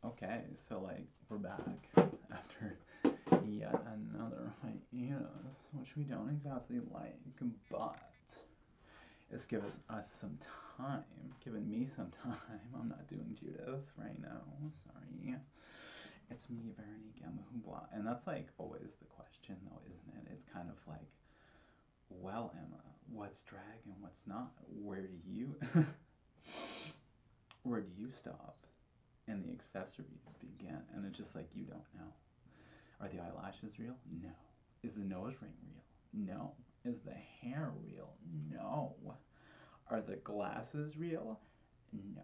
Okay, so like we're back after yet another hiatus, which we don't exactly like, but it's given us some time, given me some time. I'm not doing Judith right now. Sorry. It's me, Veronique Emma Hubois. And that's like always the question, though, isn't it? It's kind of like, well, Emma, what's drag and what's not? Where do you where do you stop? And the accessories begin. And it's just like you don't know. Are the eyelashes real? No. Is the nose ring real? No. Is the hair real? No. Are the glasses real? No.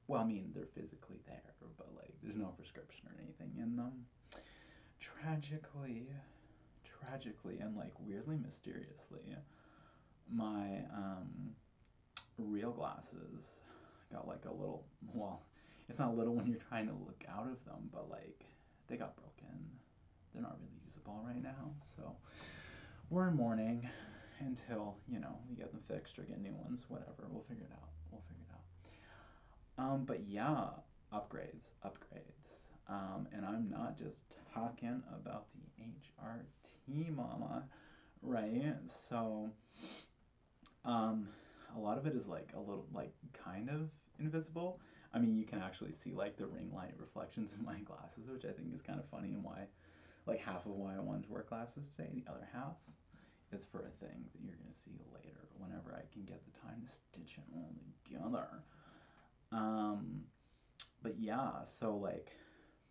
Well, I mean, they're physically there, but like, there's no prescription or anything in them. Tragically, and like weirdly mysteriously, my real glasses got like a little, well, it's not little when you're trying to look out of them, but like they got broken. They're not really usable right now, so we're in mourning until we get them fixed or get new ones. Whatever, we'll figure it out. But yeah, upgrades. And I'm not just talking about the HRT, mama, right? So, a lot of it is like a little, like, kind of invisible. I mean, you can actually see like the ring light reflections in my glasses, which I think is kind of funny, and why, like, half of why I wanted to wear glasses today. The other half is for a thing that you're gonna see later, whenever I can get the time to stitch it all together. Um, but yeah, so like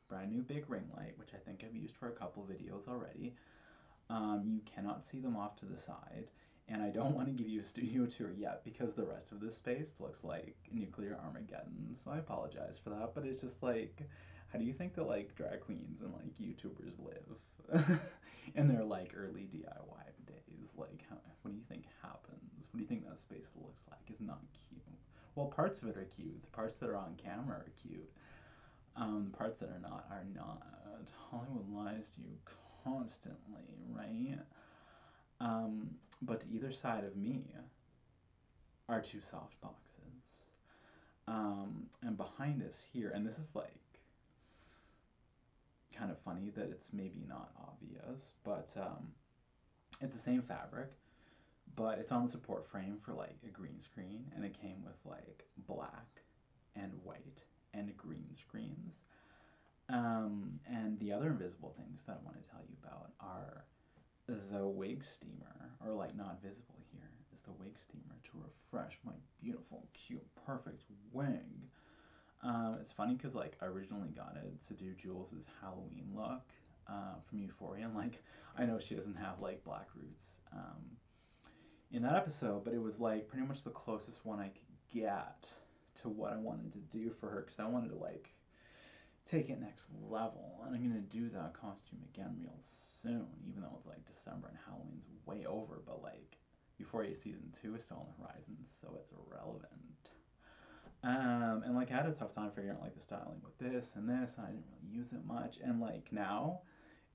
brand new big ring light, which I think I've used for a couple videos already. You cannot see them off to the side, and I don't want to give you a studio tour yet because the rest of this space looks like nuclear Armageddon. So I apologize for that, but it's just like, how do you think that like drag queens and like YouTubers live in their like early DIY days? Like, what do you think happens? What do you think that space looks like? It's not cute. Well, parts of it are cute. The parts that are on camera are cute. The parts that are not are not. Hollywood lies to you constantly, right? But to either side of me are two soft boxes. And behind us here, and this is like kind of funny that it's maybe not obvious, but it's the same fabric, but it's on the support frame for like a green screen, and it came with like black and white and green screens. And the other invisible things that I want to tell you about are the wig steamer, or like not visible here, is the wig steamer to refresh my beautiful, cute, perfect wig. It's funny because like I originally got it to do Jules's Halloween look from Euphoria, and like I know she doesn't have like black roots in that episode, but it was like pretty much the closest one I could get to what I wanted to do for her, because I wanted to like take it next level, and I'm gonna do that costume again real soon, even though it's like December and Halloween's way over, but like Euphoria season 2 is still on the horizon, so it's irrelevant. And like I had a tough time figuring out like the styling with this, and I didn't really use it much, and like now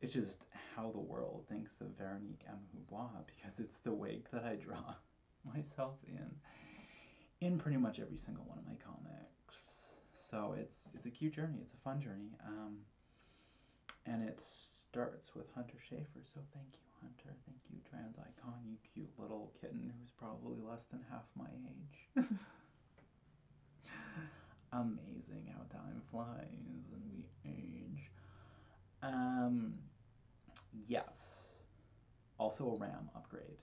it's just how the world thinks of Veronique M. Hubois, because it's the wig that I draw myself in pretty much every single one of my comics. So it's a cute journey. It's a fun journey. And it starts with Hunter Schafer. So thank you, Hunter. Thank you, trans icon. You cute little kitten who's probably less than half my age. Amazing how time flies and we age. Um, yes. Also a RAM upgrade.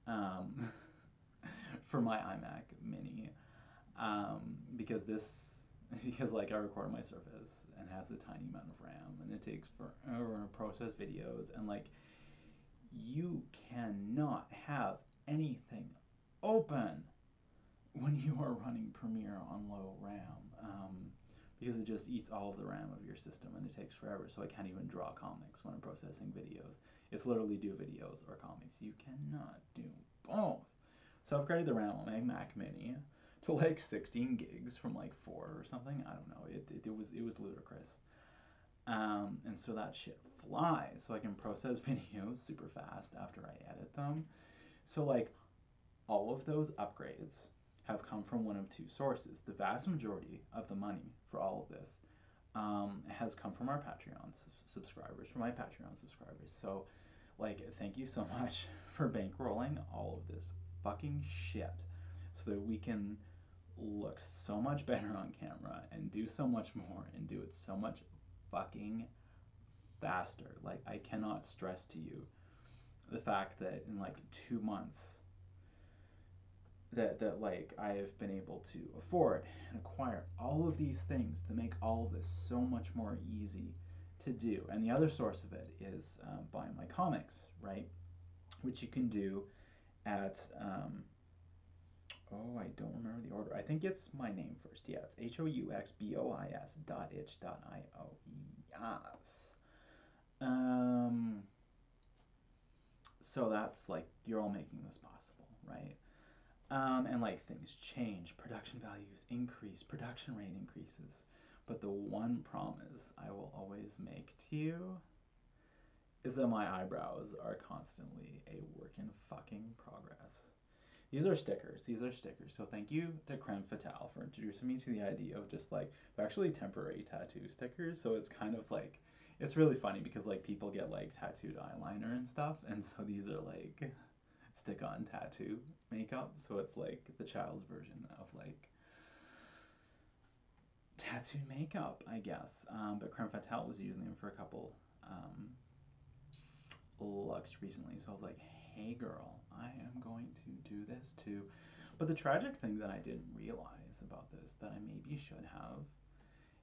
Um, for my iMac Mini. Because like I record on my Surface and has a tiny amount of RAM, and it takes forever to process videos, and like you cannot have anything open when you are running Premiere on low RAM, because it just eats all of the RAM of your system, and it takes forever. So I can't even draw comics when I'm processing videos. It's literally do videos or comics. You cannot do both. So I've upgraded the RAM on my Mac Mini to like 16 gigs from like 4 or something. I don't know. It was ludicrous. And so that shit flies. So I can process videos super fast after I edit them. So like all of those upgrades have come from one of two sources. The vast majority of the money for all of this has come from our Patreon subscribers, from my Patreon subscribers. So, like, thank you so much for bankrolling all of this fucking shit so that we can look so much better on camera and do so much more and do it so much fucking faster. Like, I cannot stress to you the fact that in like 2 months that like I have been able to afford and acquire all of these things to make all of this so much more easy to do. And the other source of it is buying my comics, right? Which you can do at oh, I don't remember the order. I think it's my name first. Yeah, it's HOUXBOIS.itch.io. Yes. So that's like, you're all making this possible, right? And like, things change, production values increase, production rate increases. But the one promise I will always make to you is that my eyebrows are constantly a work in fucking progress. These are stickers. These are stickers. So thank you to Creme Fatale for introducing me to the idea of just like, they're actually temporary tattoo stickers. So it's kind of like, it's really funny because like people get like tattooed eyeliner and stuff. And so these are like stick on tattoo makeup. So it's like the child's version of like tattoo makeup, I guess. But Creme Fatale was using them for a couple looks recently. So I was like, hey girl, I am going to do this too. But the tragic thing that I didn't realize about this that I maybe should have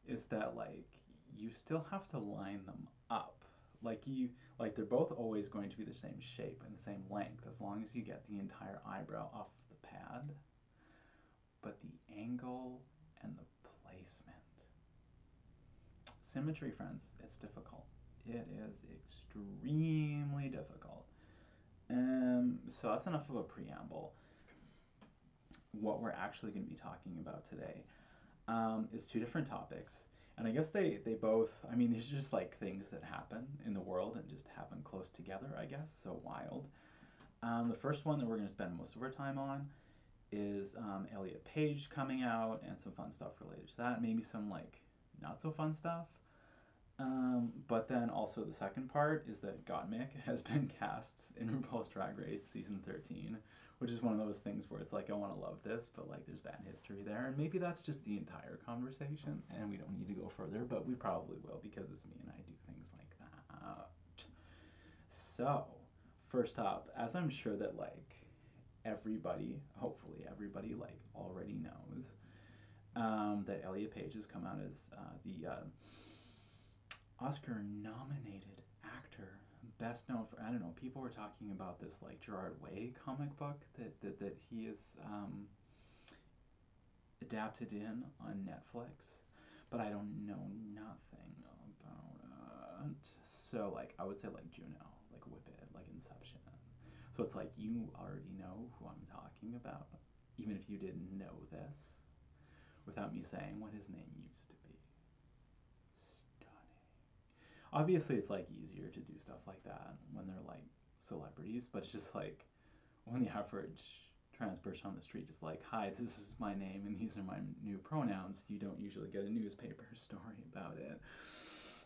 is that like you still have to line them up. Like they're both always going to be the same shape and the same length as long as you get the entire eyebrow off the pad. But the angle and the placement. Symmetry, friends, it's difficult. It is extremely difficult. So that's enough of a preamble. What we're actually going to be talking about today is two different topics. And I guess they both, I mean, these are just like things that happen in the world and just happen close together, I guess. So wild. The first one that we're going to spend most of our time on is Elliot Page coming out and some fun stuff related to that. Maybe some like not so fun stuff. But then also the second part is that Gottmik has been cast in RuPaul's Drag Race season 13, which is one of those things where it's like, I want to love this, but like there's bad history there. And maybe that's just the entire conversation and we don't need to go further, but we probably will because it's me and I do things like that. So, first up, as I'm sure that like everybody, hopefully everybody like already knows, that Elliot Page has come out as the Oscar-nominated actor, best known for, I don't know, people were talking about this like Gerard Way comic book that he is adapted in on Netflix, but I don't know nothing about it. So like I would say like Juno, like Whip It, like Inception. So it's like you already know who I'm talking about, even if you didn't know this, without me saying what his name used to be. Obviously it's like easier to do stuff like that when they're like celebrities, but it's just like when the average trans person on the street is like, hi, this is my name and these are my new pronouns, you don't usually get a newspaper story about it.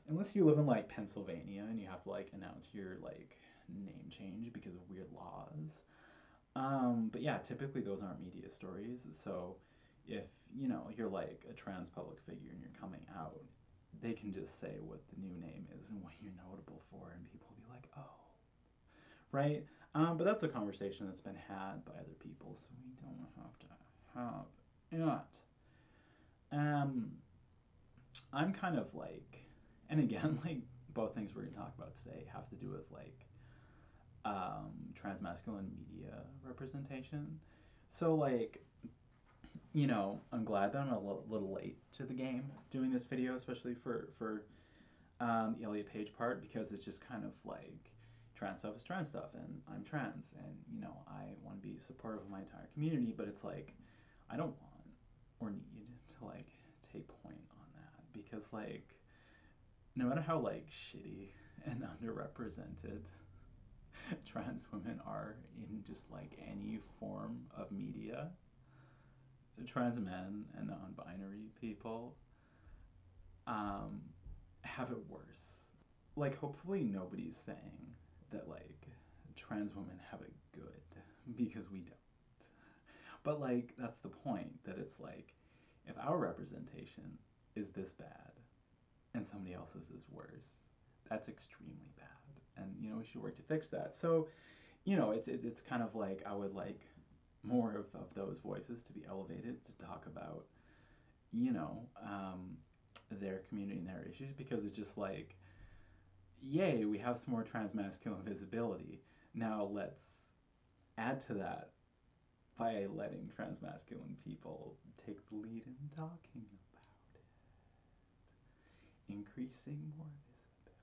Unless you live in like Pennsylvania and you have to like announce your like name change because of weird laws. But yeah, typically those aren't media stories. So if, you know, you're like a trans public figure and you're coming out, they can just say what the new name is and what you're notable for, and people will be like, oh, right? But that's a conversation that's been had by other people, so we don't have to have it. I'm kind of like, and again, like both things we're going to talk about today have to do with like transmasculine media representation. So like, you know, I'm glad that I'm a little late to the game doing this video, especially for the Elliot Page part, because it's just kind of like trans stuff is trans stuff, and I'm trans, and you know, I want to be supportive of my entire community, but it's like I don't want or need to like take point on that, because like no matter how like shitty and underrepresented trans women are in just like any form of media, trans men and non-binary people, um, have it worse. Like, hopefully nobody's saying that, like, trans women have it good, because we don't. But, like, that's the point, that it's like, if our representation is this bad and somebody else's is worse, that's extremely bad. And, we should work to fix that. So, it's kind of like I would like more of those voices to be elevated to talk about, you know, um, their community and their issues, because it's just like, yay, we have some more transmasculine visibility. Now let's add to that by letting transmasculine people take the lead in talking about it, increasing more visibility.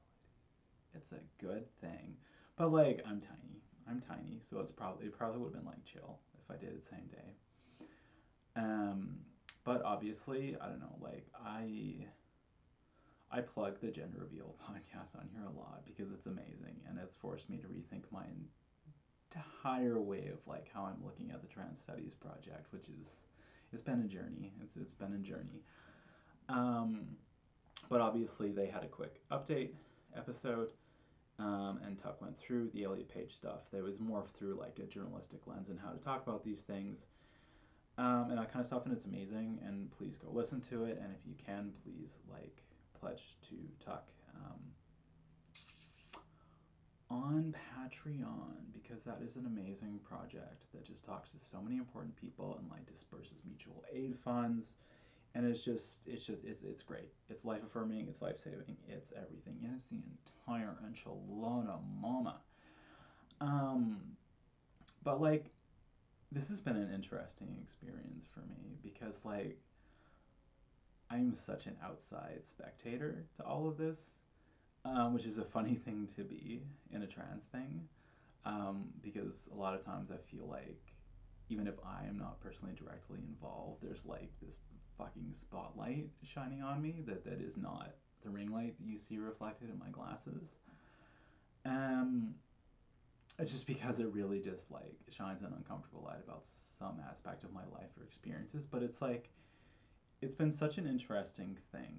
It's a good thing. But like, I'm tiny. I'm tiny, so it probably would have been like chill if I did it same day. Um, but obviously, I don't know. Like, I plug the Gender Reveal podcast on here a lot because it's amazing, and it's forced me to rethink my entire way of like how I'm looking at the trans studies project, which is, it's been a journey. It's been a journey. Um, but obviously, they had a quick update episode. And Tuck went through the Elliot Page stuff. That was more through like a journalistic lens and how to talk about these things, and that kind of stuff. And it's amazing. And please go listen to it. And if you can, please like pledge to Tuck on Patreon, because that is an amazing project that just talks to so many important people and like disperses mutual aid funds. And it's great. It's life affirming, it's life saving, it's everything. And it's the entire enchilada mama. Um, but like, this has been an interesting experience for me because like, I'm such an outside spectator to all of this, which is a funny thing to be in a trans thing, because a lot of times I feel like even if I am not personally directly involved, there's like this fucking spotlight shining on me that is not the ring light that you see reflected in my glasses. Um, it's just because it really just like shines an uncomfortable light about some aspect of my life or experiences. But it's like, it's been such an interesting thing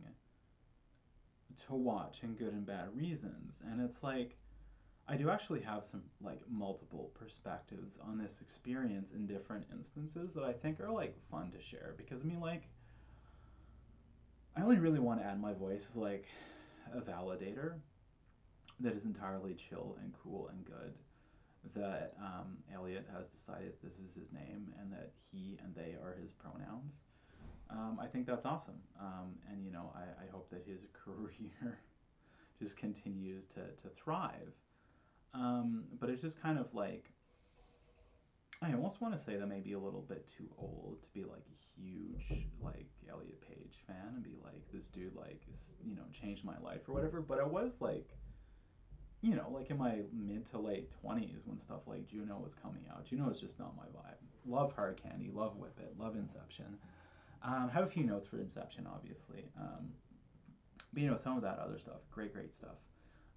to watch in good and bad reasons. And it's like, I do actually have some like multiple perspectives on this experience in different instances that I think are like fun to share, because I mean, like, I only really want to add my voice as like a validator that is entirely chill and cool and good, that Elliot has decided this is his name and that he and they are his pronouns. I think that's awesome. And, I hope that his career just continues to thrive. But it's just kind of like, I almost want to say that maybe a little bit too old to be like a huge like Elliot Page fan and be like, this dude like is, changed my life or whatever. But I was like, like in my mid to late 20s when stuff like Juno was coming out. Juno is just not my vibe. Love Hard Candy, love Whip It, love Inception. Have a few notes for Inception, obviously. But some of that other stuff, great stuff.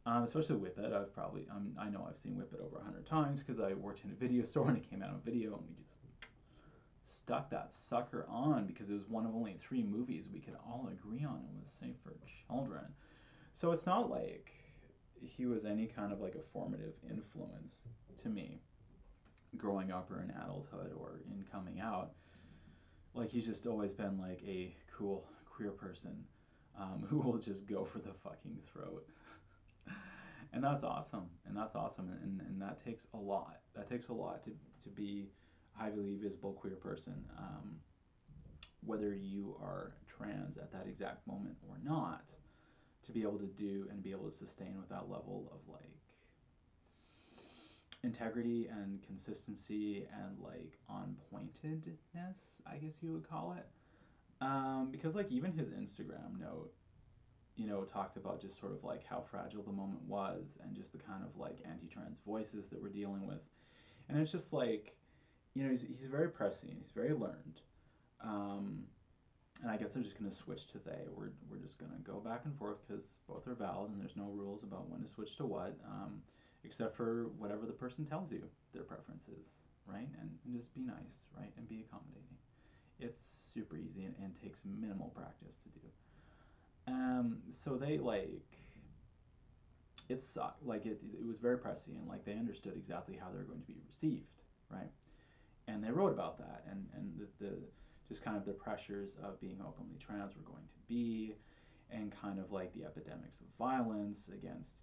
Especially Whip It. I know I've seen Whip It over 100 times because I worked in a video store and it came out on video, and we just stuck that sucker on because it was one of only 3 movies we could all agree on and was safe for children. So it's not like he was any kind of like a formative influence to me growing up or in adulthood or in coming out. Like, he's just always been like a cool queer person, who will just go for the fucking throat. And that's awesome. And that's awesome. And that takes a lot. That takes a lot to be a highly visible queer person, whether you are trans at that exact moment or not, to be able to do and be able to sustain with that level of like integrity and consistency and like on pointedness, I guess you would call it. Because like even his Instagram note, talked about just sort of like how fragile the moment was and just the kind of like anti-trans voices that we're dealing with. And it's just like, he's very prescient, he's very learned. Um, and I guess I'm just going to switch to they. We're just going to go back and forth because both are valid and there's no rules about when to switch to what, except for whatever the person tells you their preference is, right? And just be nice, right? And be accommodating. It's super easy and takes minimal practice to do. So they like it sucked. Like it was very prescient. Like they understood exactly how they're going to be received, right? And they wrote about that and the just kind of the pressures of being openly trans were going to be, and kind of like the epidemics of violence against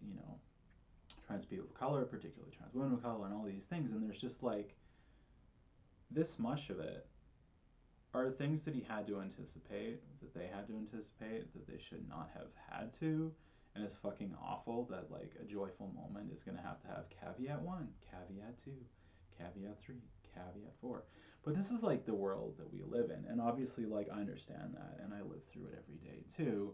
trans people of color, particularly trans women of color, and all these things. And there's just like this much of it are things that he had to anticipate, that they had to anticipate, that they should not have had to. And it's fucking awful that like a joyful moment is going to have caveat one, caveat two, caveat three, caveat four. But this is like the world that we live in. And obviously, like, I understand that and I live through it every day too.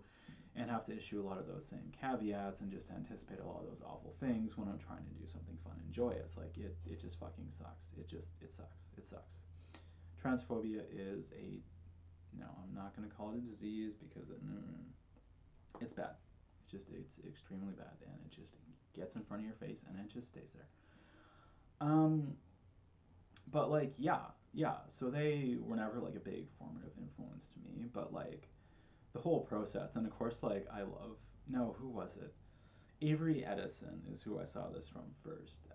And have to issue a lot of those same caveats and just anticipate a lot of those awful things when I'm trying to do something fun and joyous. Like, it just fucking sucks. It sucks. It sucks. Transphobia is a, no, I'm not going to call it a disease because it's bad. It's extremely bad, and it just gets in front of your face and it just stays there. Um, but like, yeah. So they were never like a big formative influence to me, but like the whole process, and of course, like I love. No, who was it? Avery Edison is who I saw this from first.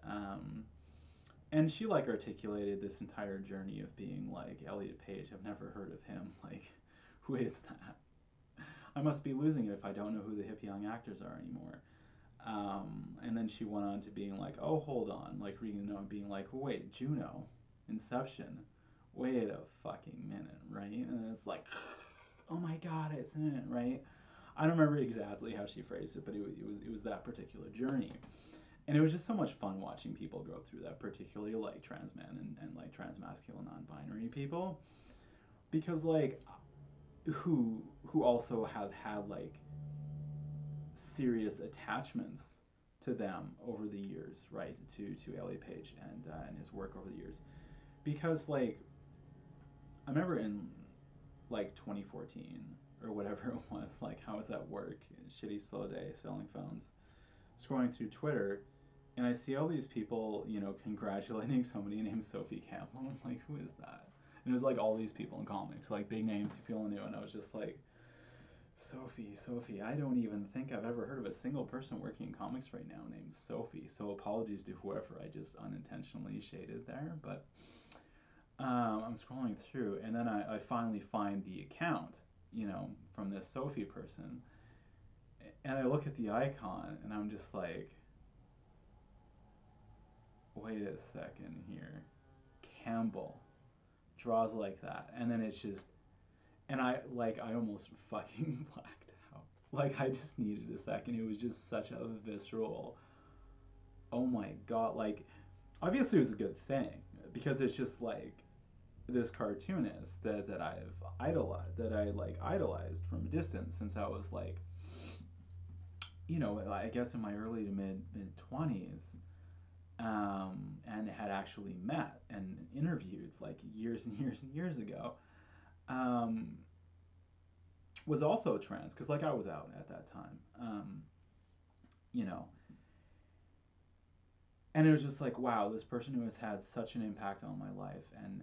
And she like articulated this entire journey of being like Elliot Page. I've never heard of him. Like, who is that? I must be losing it if I don't know who the hip young actors are anymore. And then she went on to being like, oh, hold on, like reading the note and being like, well, wait, Juno, Inception, wait a fucking minute, right? And it's like, oh my god, it's in it, right? I don't remember exactly how she phrased it, but it was that particular journey. And it was just so much fun watching people go through that, particularly like trans men and like trans masculine non-binary people, because like who also have had like serious attachments to them over the years, right? To Elliot Page and his work over the years, because like I remember in like 2014 or whatever it was, like how was at work, shitty slow day selling phones, scrolling through Twitter, and I see all these people, congratulating somebody named Sophie Campbell. I'm like, who is that? And it was like all these people in comics, like big names you feel new, and I was just like, Sophie, I don't even think I've ever heard of a single person working in comics right now named Sophie. So apologies to whoever I just unintentionally shaded there, but I'm scrolling through, and then I finally find the account, from this Sophie person, and I look at the icon, and I'm just like, wait a second here, Campbell draws like that, and then it's just, and I almost fucking blacked out. Like I just needed a second. It was just such a visceral. Oh my god! Like obviously it was a good thing because it's just like this cartoonist that I've idolized, that I like idolized from a distance since I was like, I guess in my early to mid 20s, and had actually met and interviewed like years and years and years ago. Um, was also trans because like I was out at that time, you know, and it was just like wow, this person who has had such an impact on my life and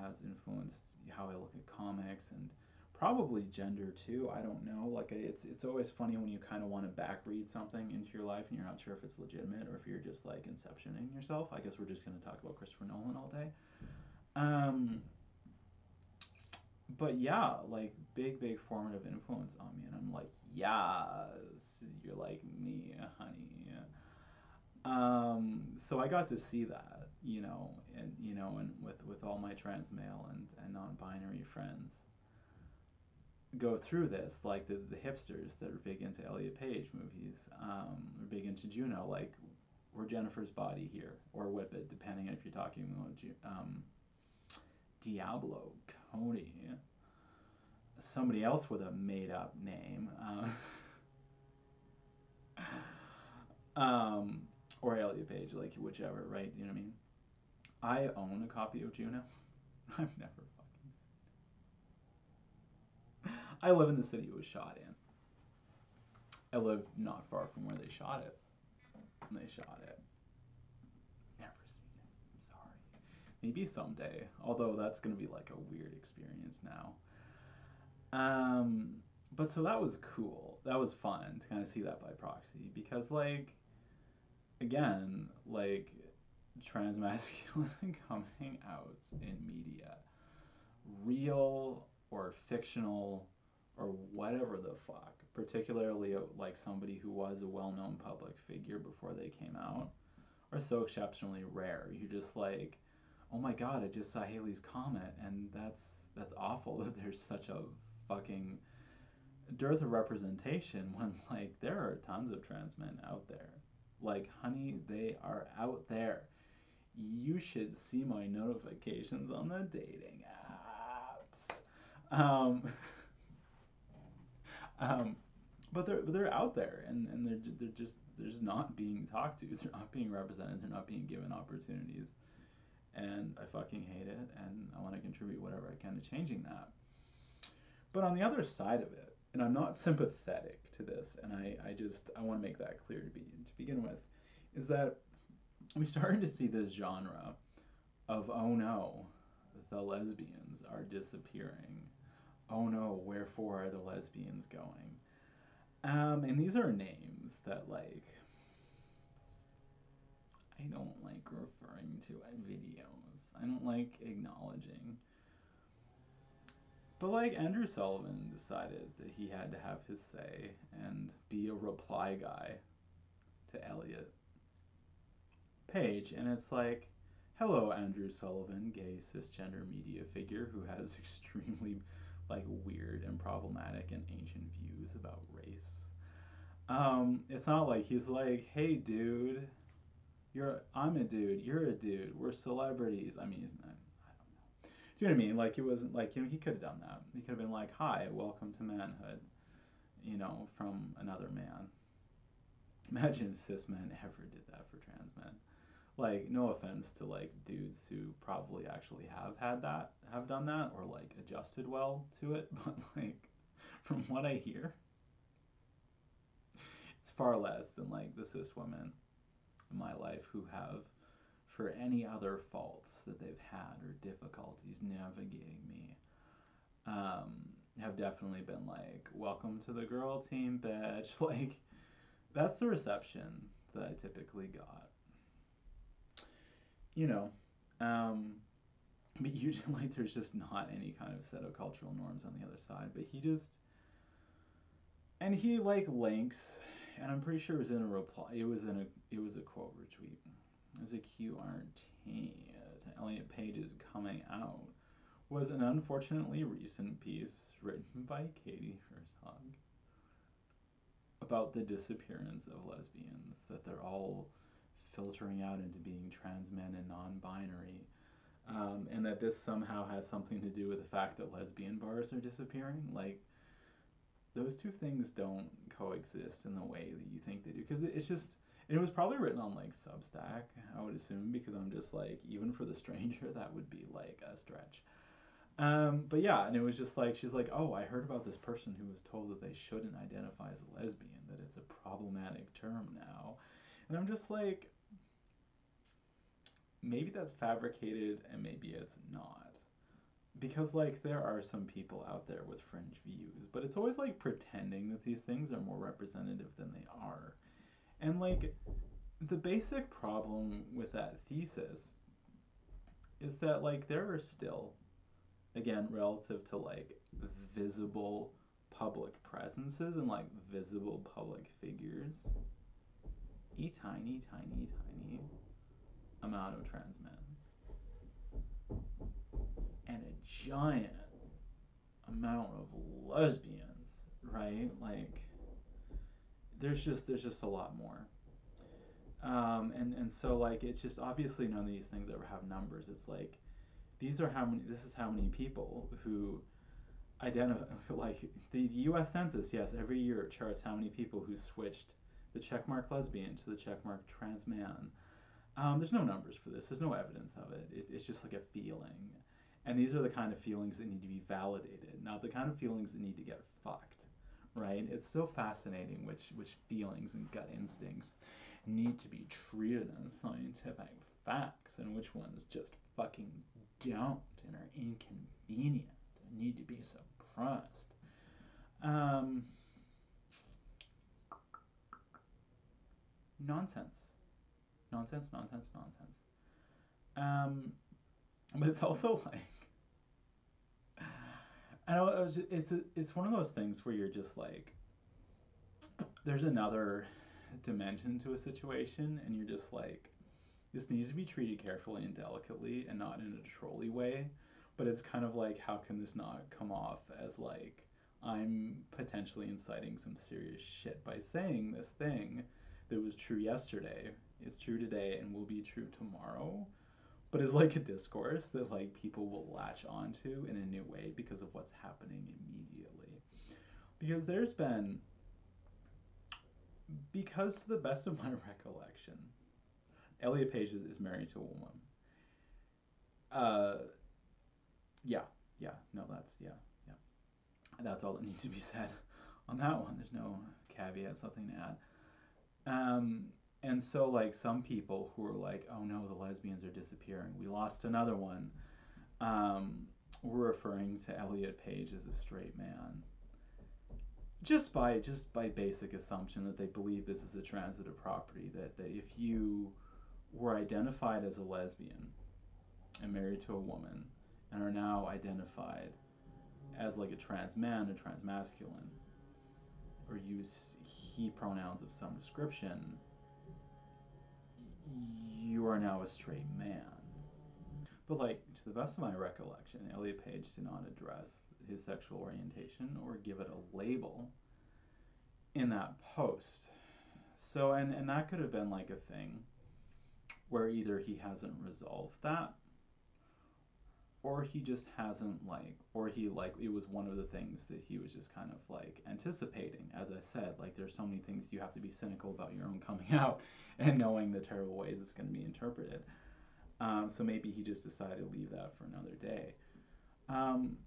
has influenced how I look at comics and probably gender too. I don't know. Like it's always funny when you kind of want to back read something into your life and you're not sure if it's legitimate or if you're just like inceptioning yourself. I guess we're just going to talk about Christopher Nolan all day. Um, but yeah, like big formative influence on me, and I'm like, yes, you're like me, honey. So I got to see that, and with all my trans male and non-binary friends go through this, like the hipsters that are big into Elliot Page movies, are big into Juno, like we're Jennifer's Body here, or Whip It, depending on if you're talking about Diablo Cody, somebody else with a made up name, um, or Elliot Page, like whichever, right? You know what I mean? I own a copy of Juno. I've never fucking seen it. I live in the city it was shot in. I live not far from where they shot it. And they shot it. Never seen it. I'm sorry. Maybe someday. Although that's gonna be like a weird experience now. Um, but so that was cool. That was fun to kind of see that by proxy because, like, again, like, transmasculine coming out in media, real or fictional or whatever the fuck, particularly like somebody who was a well-known public figure before they came out, are so exceptionally rare. You just like, oh my god, I just saw Haley's Comet, and that's awful that there's such a fucking dearth of representation when like there are tons of trans men out there. Like, honey, they are out there. You should see my notifications on the dating apps. Um, um, but they're out there, and they're just not being talked to. They're not being represented. They're not being given opportunities, and I fucking hate it. And I want to contribute whatever I can to changing that. But on the other side of it, and I'm not sympathetic to this, and I want to make that clear to begin with, is that we started to see this genre of, oh no, the lesbians are disappearing. Oh no, wherefore are the lesbians going? And these are names that, like, I don't like referring to at videos. I don't like acknowledging. But, like, Andrew Sullivan decided that he had to have his say and be a reply guy to Elliot Page. And it's like, hello, Andrew Sullivan, gay cisgender media figure who has extremely, like, weird and problematic and ancient views about race. It's not like he's like, hey, dude, I'm a dude, you're a dude, we're celebrities. I mean, he's not. Do you know what I mean? Like, it wasn't like, he could have done that. He could have been like, hi, welcome to manhood, from another man. Imagine if cis men ever did that for trans men. Like, no offense to, like, dudes who probably actually have done that, or, like, adjusted well to it, but, like, from what I hear, it's far less than, like, the cis women in my life who have, for any other faults that they've had or difficulties navigating me, have definitely been like, welcome to the girl team, bitch. Like, that's the reception that I typically got. You know, um, but usually, like, there's just not any kind of set of cultural norms on the other side. But and he, like, links, and I'm pretty sure it was in a reply. It was a quote retweet. It was a QRT to Elliot Page's coming out, was an unfortunately recent piece written by Katie Herzog about the disappearance of lesbians, that they're all filtering out into being trans men and non-binary, and that this somehow has something to do with the fact that lesbian bars are disappearing. Like, those two things don't coexist in the way that you think they do, because it's just, it was probably written on, like, Substack, I would assume, because I'm just like, even for the stranger, that would be like a stretch. But yeah, and it was just like, she's like, oh, I heard about this person who was told that they shouldn't identify as a lesbian, that it's a problematic term now. And I'm just like, maybe that's fabricated and maybe it's not. Because, like, there are some people out there with fringe views, but it's always like pretending that these things are more representative than they are. And, like, the basic problem with that thesis is that, like, there are still, again, relative to, like, visible public presences and, like, visible public figures, a tiny, tiny, tiny amount of trans men and a giant amount of lesbians, right? Like, there's just a lot more. And so, like, it's just, obviously none of these things ever have numbers. It's like, this is how many people who identify, like, the US Census, yes, every year it charts how many people who switched the checkmark lesbian to the checkmark trans man. There's no numbers for this. There's no evidence of it. It's just like a feeling. And these are the kind of feelings that need to be validated, not the kind of feelings that need to get fucked, right? It's so fascinating which feelings and gut instincts need to be treated as scientific facts and which ones just fucking don't and are inconvenient and need to be suppressed. Um, nonsense, nonsense. Um, but it's also like, I know it's one of those things where you're just like, there's another dimension to a situation, and you're just like, this needs to be treated carefully and delicately, and not in a trolly way. But it's kind of like, how can this not come off as like I'm potentially inciting some serious shit by saying this thing that was true yesterday, is true today, and will be true tomorrow, but is like a discourse that like people will latch onto in a new way because of what's happening immediately. Because there's been, because to the best of my recollection, Elliot Page is married to a woman. Uh, yeah, yeah, no, yeah. That's all that needs to be said on that one. There's no caveat, something to add. Um, and so, like, some people who are like, oh no, the lesbians are disappearing. We lost another one. Um, we're referring to Elliot Page as a straight man. Just by basic assumption that they believe this is a transitive property, that if you were identified as a lesbian and married to a woman and are now identified as like a trans man, a trans masculine, or use he pronouns of some description, you are now a straight man. But like, to the best of my recollection, Elliot Page did not address his sexual orientation or give it a label in that post. So and that could have been like a thing where either he hasn't resolved that, or he just hasn't like, or he like, it was one of the things that he was just kind of like anticipating. As I said, like, there's so many things you have to be cynical about your own coming out and knowing the terrible ways it's going to be interpreted. So maybe he just decided to leave that for another day. um,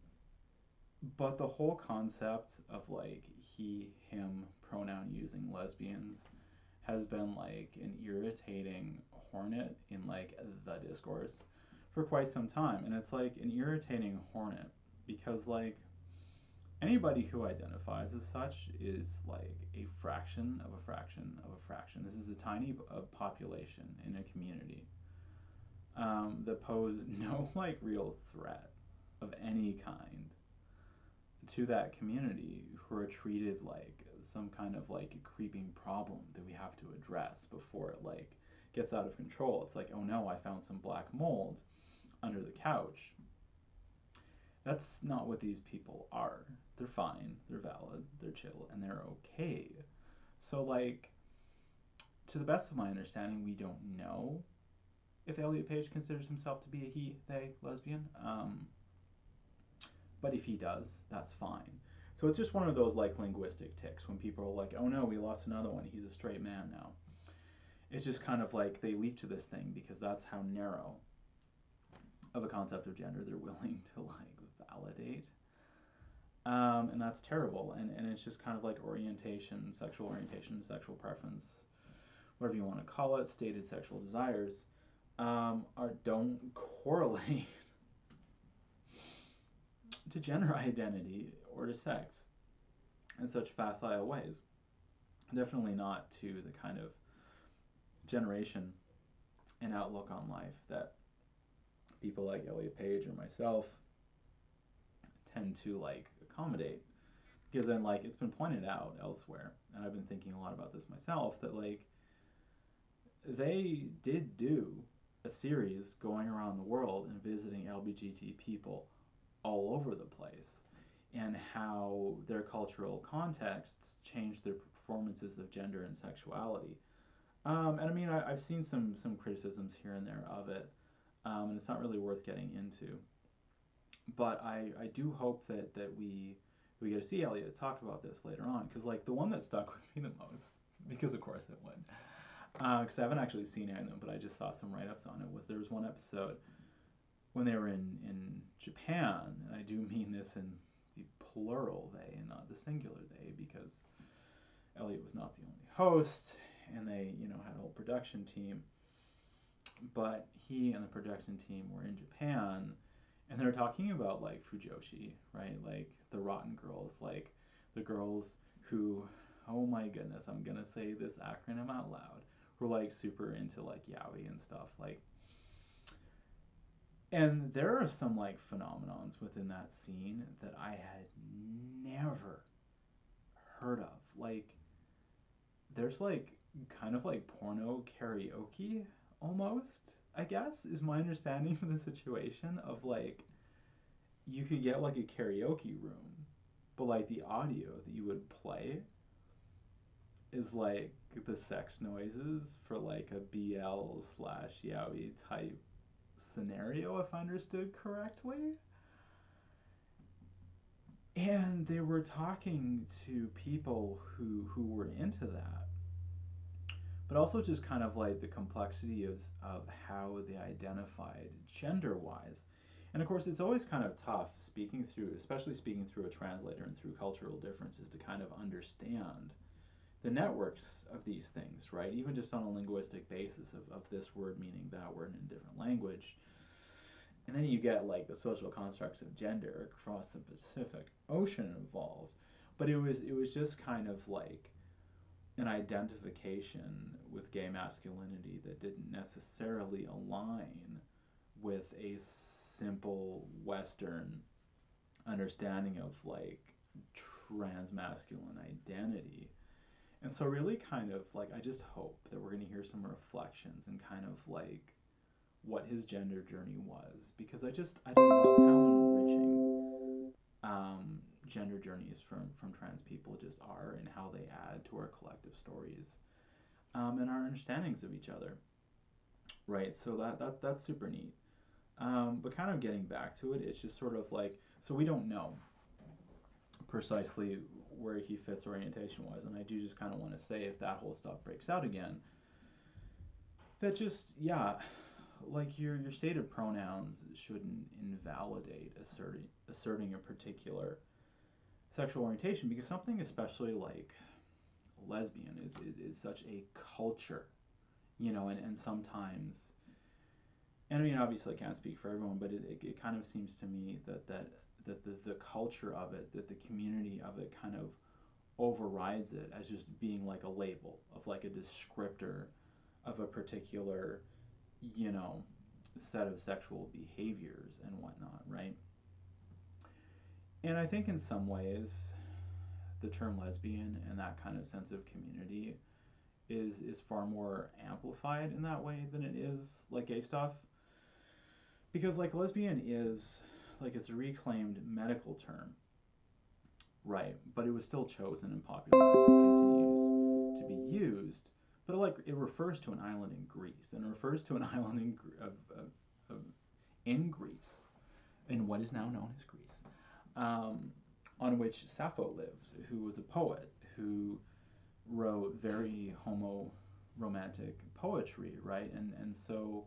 but the whole concept of like he him pronoun using lesbians has been like an irritating hornet in like the discourse for quite some time. And it's like an irritating hornet because like anybody who identifies as such is like a fraction of a fraction of a fraction. This is a tiny population in a community that pose no like real threat of any kind to that community, who are treated like some kind of like a creeping problem that we have to address before it like gets out of control. It's like, oh no, I found some black mold under the couch. That's not what these people are. They're fine, they're valid, they're chill, and they're okay. So like, to the best of my understanding, we don't know if Elliot Page considers himself to be a he, they, lesbian. But if he does, that's fine. So it's just one of those like linguistic ticks when people are like, oh no, we lost another one. He's a straight man now. It's just kind of like they leap to this thing because that's how narrow of a concept of gender they're willing to like validate. And that's terrible. And it's just kind of like orientation, sexual preference, whatever you want to call it, stated sexual desires, don't correlate to gender identity or to sex in such facile ways. Definitely not to the kind of generation and outlook on life that people like Elliot Page or myself tend to like accommodate. Because then like it's been pointed out elsewhere, and I've been thinking a lot about this myself, that like they did do a series going around the world and visiting LGBT people all over the place, and how their cultural contexts changed their performances of gender and sexuality. And I mean, I've seen some criticisms here and there of it, and it's not really worth getting into. But I do hope that we get to see Elliot talk about this later on, because like the one that stuck with me the most, because of course it would, because I haven't actually seen any of them, but I just saw some write ups on it. Was there was one episode when they were in Japan, and I do mean this in the plural they and not the singular they, because Elliot was not the only host, and they had a whole production team, but he and the production team were in Japan, and they're talking about like Fujoshi, right? Like the Rotten Girls, like the girls who, oh my goodness, I'm gonna say this acronym out loud, who are like super into like yaoi and stuff. Like, and there are some like phenomenons within that scene that I had never heard of. Like, there's like kind of like porno karaoke almost, I guess, is my understanding of the situation of like you could get like a karaoke room, but like the audio that you would play is like the sex noises for like a BL slash yaoi type scenario, if I understood correctly. And they were talking to people who were into that, but also just kind of like the complexity of how they identified gender wise. And of course, it's always kind of tough speaking through, especially speaking through a translator and through cultural differences, to kind of understand the networks of these things, right? Even just on a linguistic basis of this word meaning that word in a different language. And then you get like the social constructs of gender across the Pacific Ocean involved. But it was just kind of like an identification with gay masculinity that didn't necessarily align with a simple Western understanding of like trans masculine identity. And so, really, kind of like, I just hope that we're going to hear some reflections and kind of like what his gender journey was, because I love how enriching gender journeys from trans people just are, and how they add to our collective stories, and our understandings of each other, right? So that's super neat. But kind of getting back to it, it's just sort of like, so we don't know precisely where he fits orientation wise, and I do just kind of want to say, if that whole stuff breaks out again, that just, yeah, like your stated pronouns shouldn't invalidate asserting a particular sexual orientation, because something especially like lesbian is such a culture, and sometimes, and I mean, obviously I can't speak for everyone, but it kind of seems to me that the culture of it, that the community of it kind of overrides it as just being like a label of like a descriptor of a particular, you know, set of sexual behaviors and whatnot, right? And I think in some ways, the term lesbian and that kind of sense of community is far more amplified in that way than it is like gay stuff, because like lesbian is like, it's a reclaimed medical term, right? But it was still chosen and popularized and continues to be used. But like, it refers to an island in Greece, and it refers to an island in Greece, in what is now known as Greece, on which Sappho lived, who was a poet who wrote very romantic poetry, right? And so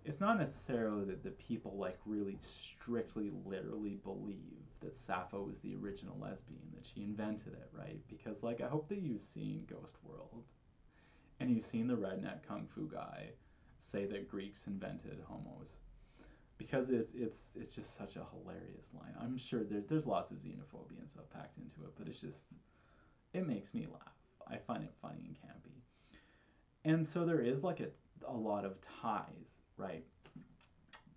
it's not necessarily that the people like really strictly literally believe that Sappho was the original lesbian, that she invented it, right? Because like, I hope that you've seen Ghost World and you've seen the redneck kung fu guy say that Greeks invented homos, because it's just such a hilarious line. I'm sure there's lots of xenophobia and stuff packed into it, but it's just, it makes me laugh. I find it funny and campy. And so there is like a lot of ties, right,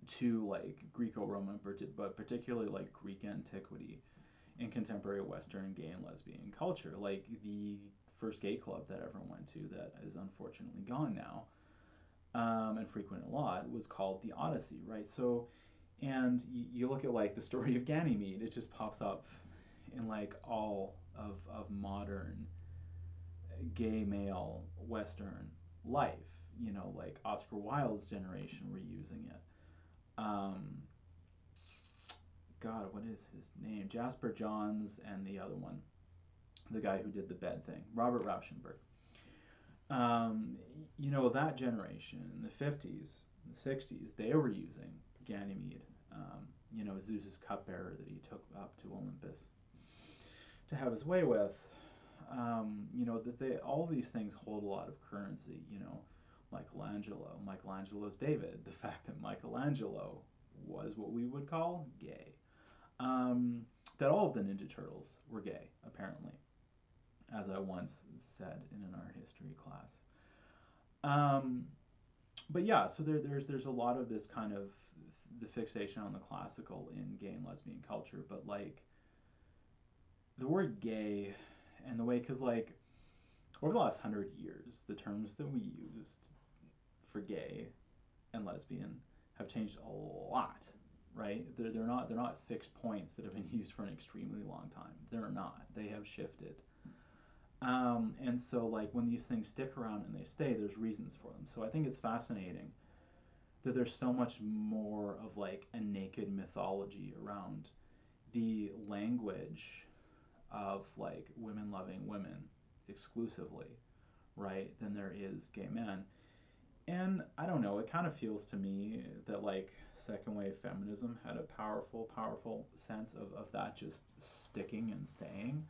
to like Greco-Roman, but particularly like Greek antiquity in contemporary Western gay and lesbian culture. Like the first gay club that I ever went to, that is unfortunately gone now, and frequent a lot, was called the Odyssey, right? So, and you look at like the story of Ganymede, it just pops up in like all of modern gay male Western life. Like Oscar Wilde's generation were using it. Um, God, what is his name? Jasper Johns, and the other one, the guy who did the bed thing, Robert Rauschenberg. Um, that generation in the 50s, the 60s, they were using Ganymede, Zeus's cupbearer that he took up to Olympus to have his way with. That all these things hold a lot of currency. Michelangelo's David, the fact that Michelangelo was what we would call gay, that all of the Ninja Turtles were gay, apparently, as I once said in an art history class. Um, but yeah, so there's a lot of this kind of the fixation on the classical in gay and lesbian culture, but like the word gay and the way, because like over the last 100 years, the terms that we used for gay and lesbian have changed a lot, right? They're not fixed points that have been used for an extremely long time. They're not. They have shifted. And so like when these things stick around and they stay, there's reasons for them. So I think it's fascinating that there's so much more of like a naked mythology around the language of like women loving women exclusively, right, than there is gay men. And I don't know, it kind of feels to me that like second wave feminism had a powerful, powerful sense of that just sticking and staying,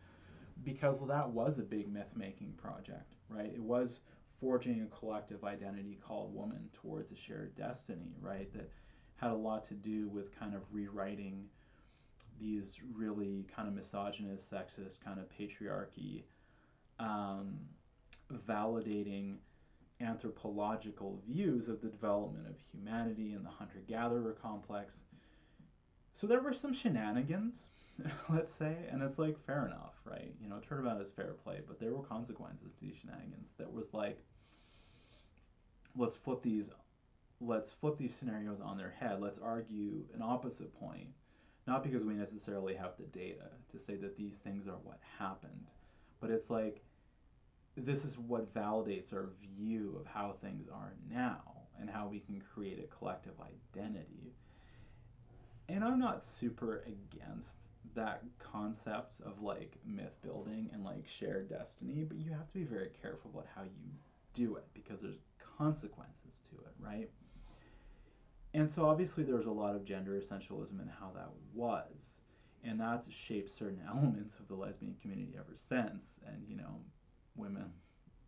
because that was a big myth making project, right? It was forging a collective identity called woman towards a shared destiny, right? That had a lot to do with kind of rewriting these really kind of misogynist, sexist, kind of patriarchy, um, validating anthropological views of the development of humanity and the hunter gatherer complex. So there were some shenanigans, let's say, and it's like fair enough, right? You know, turnabout is fair play, but there were consequences to these shenanigans. That was like, let's flip these let's flip these scenarios on their head. Let's argue an opposite point, not because we necessarily have the data to say that these things are what happened, but it's like this is what validates our view of how things are now and how we can create a collective identity. And I'm not super against that concept of like myth building and like shared destiny, but you have to be very careful about how you do it because there's consequences to it, right? And so obviously there's a lot of gender essentialism in how that was. And that's shaped certain elements of the lesbian community ever since. And, you know, women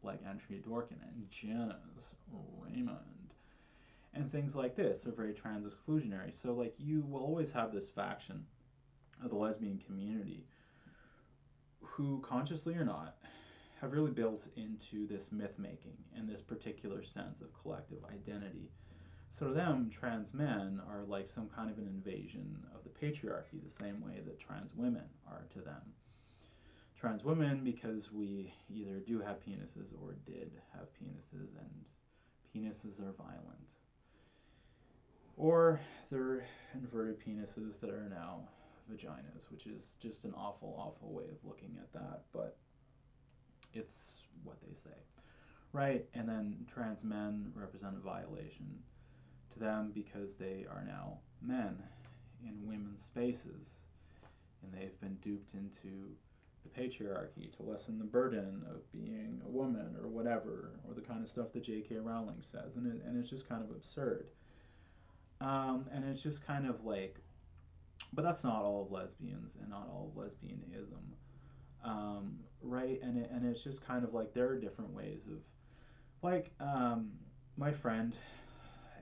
like Andrea Dworkin and Janice Raymond and things like this are very trans exclusionary. So, like, you will always have this faction of the lesbian community who, consciously or not, have really built into this myth making and this particular sense of collective identity. So to them, trans men are like some kind of an invasion of the patriarchy, the same way that trans women are to them. Trans women, because we either do have penises or did have penises, and penises are violent. Or they're inverted penises that are now vaginas, which is just an awful, awful way of looking at that, but it's what they say, right? And then trans men represent a violation to them because they are now men in women's spaces, and they've been duped into the patriarchy to lessen the burden of being a woman or whatever, or the kind of stuff that J.K. Rowling says, and it's just kind of absurd. And it's just kind of like, but that's not all of lesbians and not all of lesbianism, right? And it's just kind of like there are different ways of, like, my friend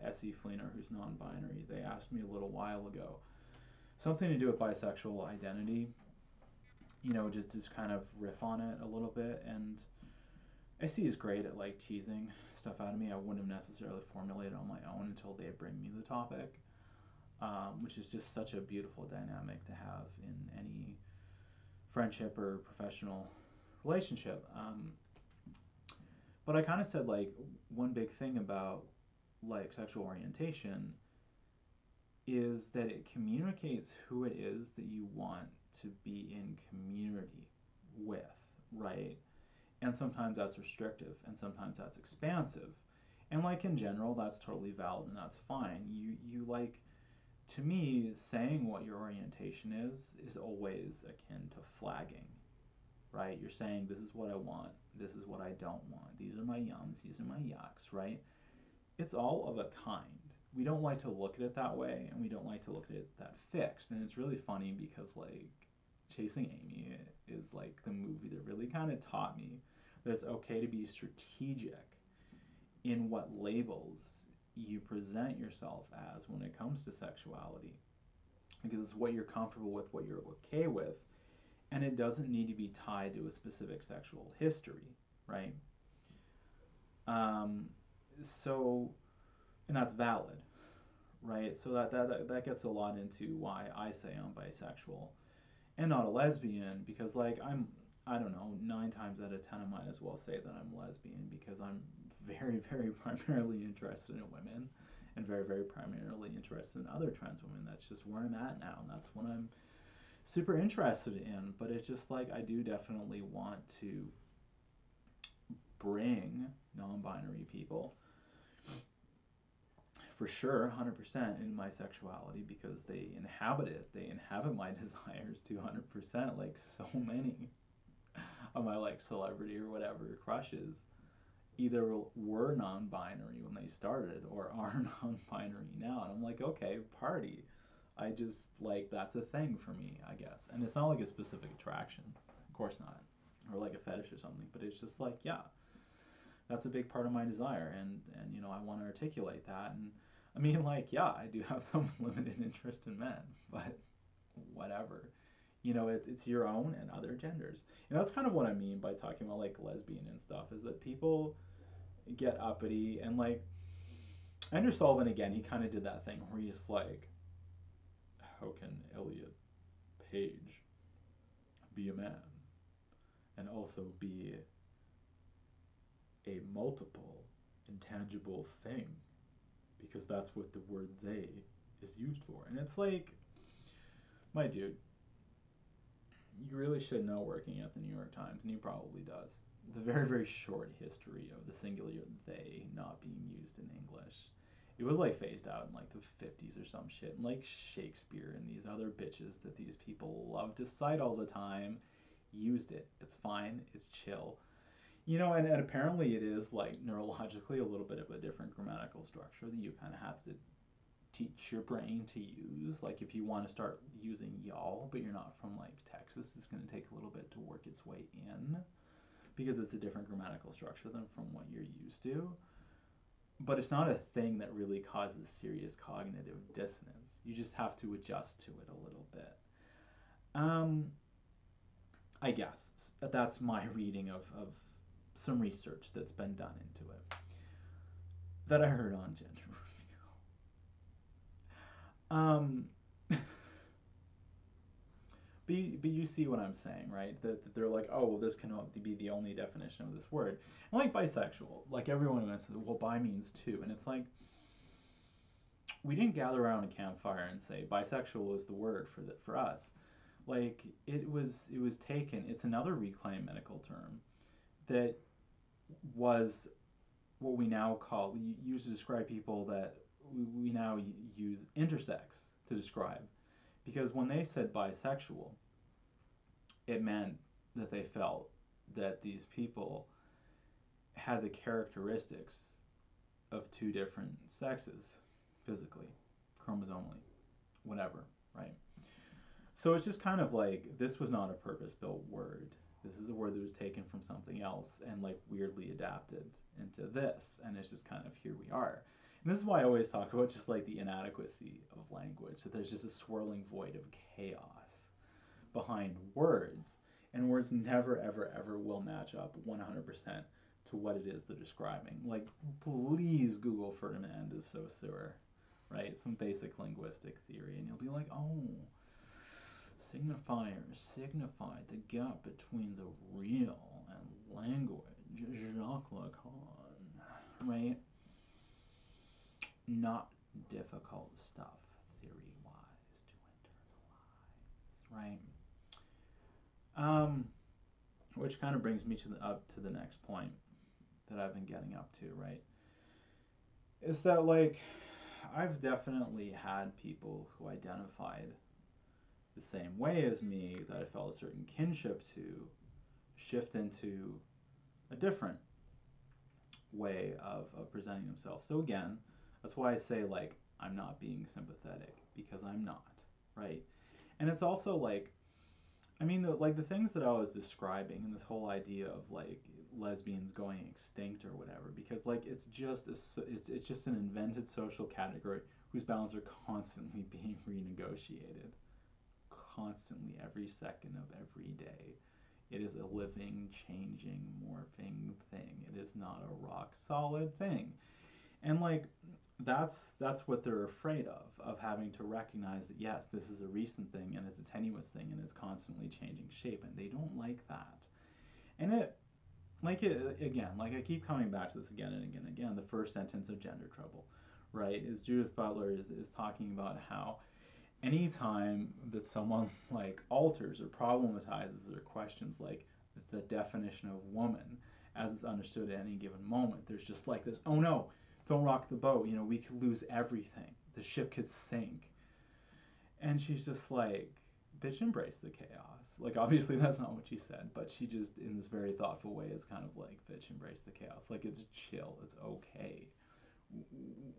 Essie Fleener, who's non-binary, they asked me a little while ago something to do with bisexual identity, you know, just kind of riff on it a little bit. And Essie is great at like teasing stuff out of me. I wouldn't have necessarily formulated on my own until they bring me the topic, which is just such a beautiful dynamic to have in any friendship or professional relationship. But I kind of said like one big thing about like sexual orientation is that it communicates who it is that you want to be in community with, right? And sometimes that's restrictive and sometimes that's expansive. And like in general, that's totally valid and that's fine. You like, to me, saying what your orientation is always akin to flagging, right? You're saying this is what I want, this is what I don't want. These are my yums, these are my yucks, right? It's all of a kind. We don't like to look at it that way, and we don't like to look at it that fixed. And it's really funny because like Chasing Amy is like the movie that really kind of taught me that it's okay to be strategic in what labels you present yourself as when it comes to sexuality, because it's what you're comfortable with, what you're okay with, and it doesn't need to be tied to a specific sexual history, right? Um, so, and that's valid, right? So that gets a lot into why I say I'm bisexual and not a lesbian, because like I don't know, 9 times out of 10 I might as well say that I'm lesbian, because I'm very very primarily interested in women, and very very primarily interested in other trans women. That's just where I'm at now, and that's what I'm super interested in. But it's just like I do definitely want to bring non-binary people for sure 100% in my sexuality, because they inhabit it, they inhabit my desires 200%, like so many of my like celebrity or whatever crushes either were non-binary when they started or are non-binary now, and I'm like, okay, party. I just like, that's a thing for me, I guess. And it's not like a specific attraction, of course not, or like a fetish or something, but it's just like, yeah, that's a big part of my desire, and you know, I want to articulate that. And I mean, like, yeah, I do have some limited interest in men, but whatever. You know, it's your own and other genders. And that's kind of what I mean by talking about like lesbian and stuff, is that people get uppity, and like Andrew Sullivan again, he kind of did that thing where he's like, how can Elliot Page be a man and also be a multiple intangible thing, because that's what the word they is used for. And it's like, my dude, you really should know, working at the New York Times, and he probably does, the very, very short history of the singular they not being used in English. It was like phased out in like the 50s or some shit. And like Shakespeare and these other bitches that these people love to cite all the time used it. It's fine, it's chill. You know, and apparently it is like neurologically a little bit of a different grammatical structure that you kind of have to teach your brain to use. Like if you want to start using y'all, but you're not from like Texas, it's going to take a little bit to work its way in, because it's a different grammatical structure than from what you're used to. But it's not a thing that really causes serious cognitive dissonance. You just have to adjust to it a little bit. Um, I guess that's my reading of some research that's been done into it that I heard on Gender Review. But you see what I'm saying, right? That they're like, oh, well, this can be the only definition of this word. And like bisexual, like everyone wants to, well, bi means two. And it's like, we didn't gather around a campfire and say bisexual is the word for us. Like it was taken. It's another reclaimed medical term that was what we now call, we use to describe people that we now use intersex to describe, because when they said bisexual, it meant that they felt that these people had the characteristics of two different sexes, physically, chromosomally, whatever, right? So it's just kind of like, this was not a purpose built word. This is a word that was taken from something else and like weirdly adapted into this. And it's just kind of, here we are. And this is why I always talk about just like the inadequacy of language, that there's just a swirling void of chaos behind words. And words never, ever, ever will match up 100% to what it is they're describing. Like, please Google Ferdinand is so sewer, right? Some basic linguistic theory, and you'll be like, oh, signifiers signify the gap between the real and language. Jacques Lacan, right? Not difficult stuff, theory-wise, to internalize, right? Um, which kind of brings me up to the next point that I've been getting up to, right? Is that like, I've definitely had people who identified the same way as me, that I felt a certain kinship to, shift into a different way of presenting themselves. So again, that's why I say like, I'm not being sympathetic, because I'm not, right? And it's also like, I mean, the things that I was describing, and this whole idea of like lesbians going extinct or whatever, because like it's just an invented social category whose bounds are constantly being renegotiated, constantly every second of every day. It is a living, changing, morphing thing. It is not a rock solid thing. And like that's what they're afraid of having to recognize that yes, this is a recent thing and it's a tenuous thing and it's constantly changing shape, and they don't like that. And it again, like I keep coming back to this again and again and again, the first sentence of Gender Trouble, right? Is Judith Butler is talking about how anytime that someone like alters or problematizes or questions like the definition of woman as it's understood at any given moment, there's just like this, oh no, don't rock the boat, you know, we could lose everything, the ship could sink. And she's just like, bitch, embrace the chaos. Like, obviously that's not what she said, but she just in this very thoughtful way is kind of like, bitch, embrace the chaos. Like, it's chill, it's okay.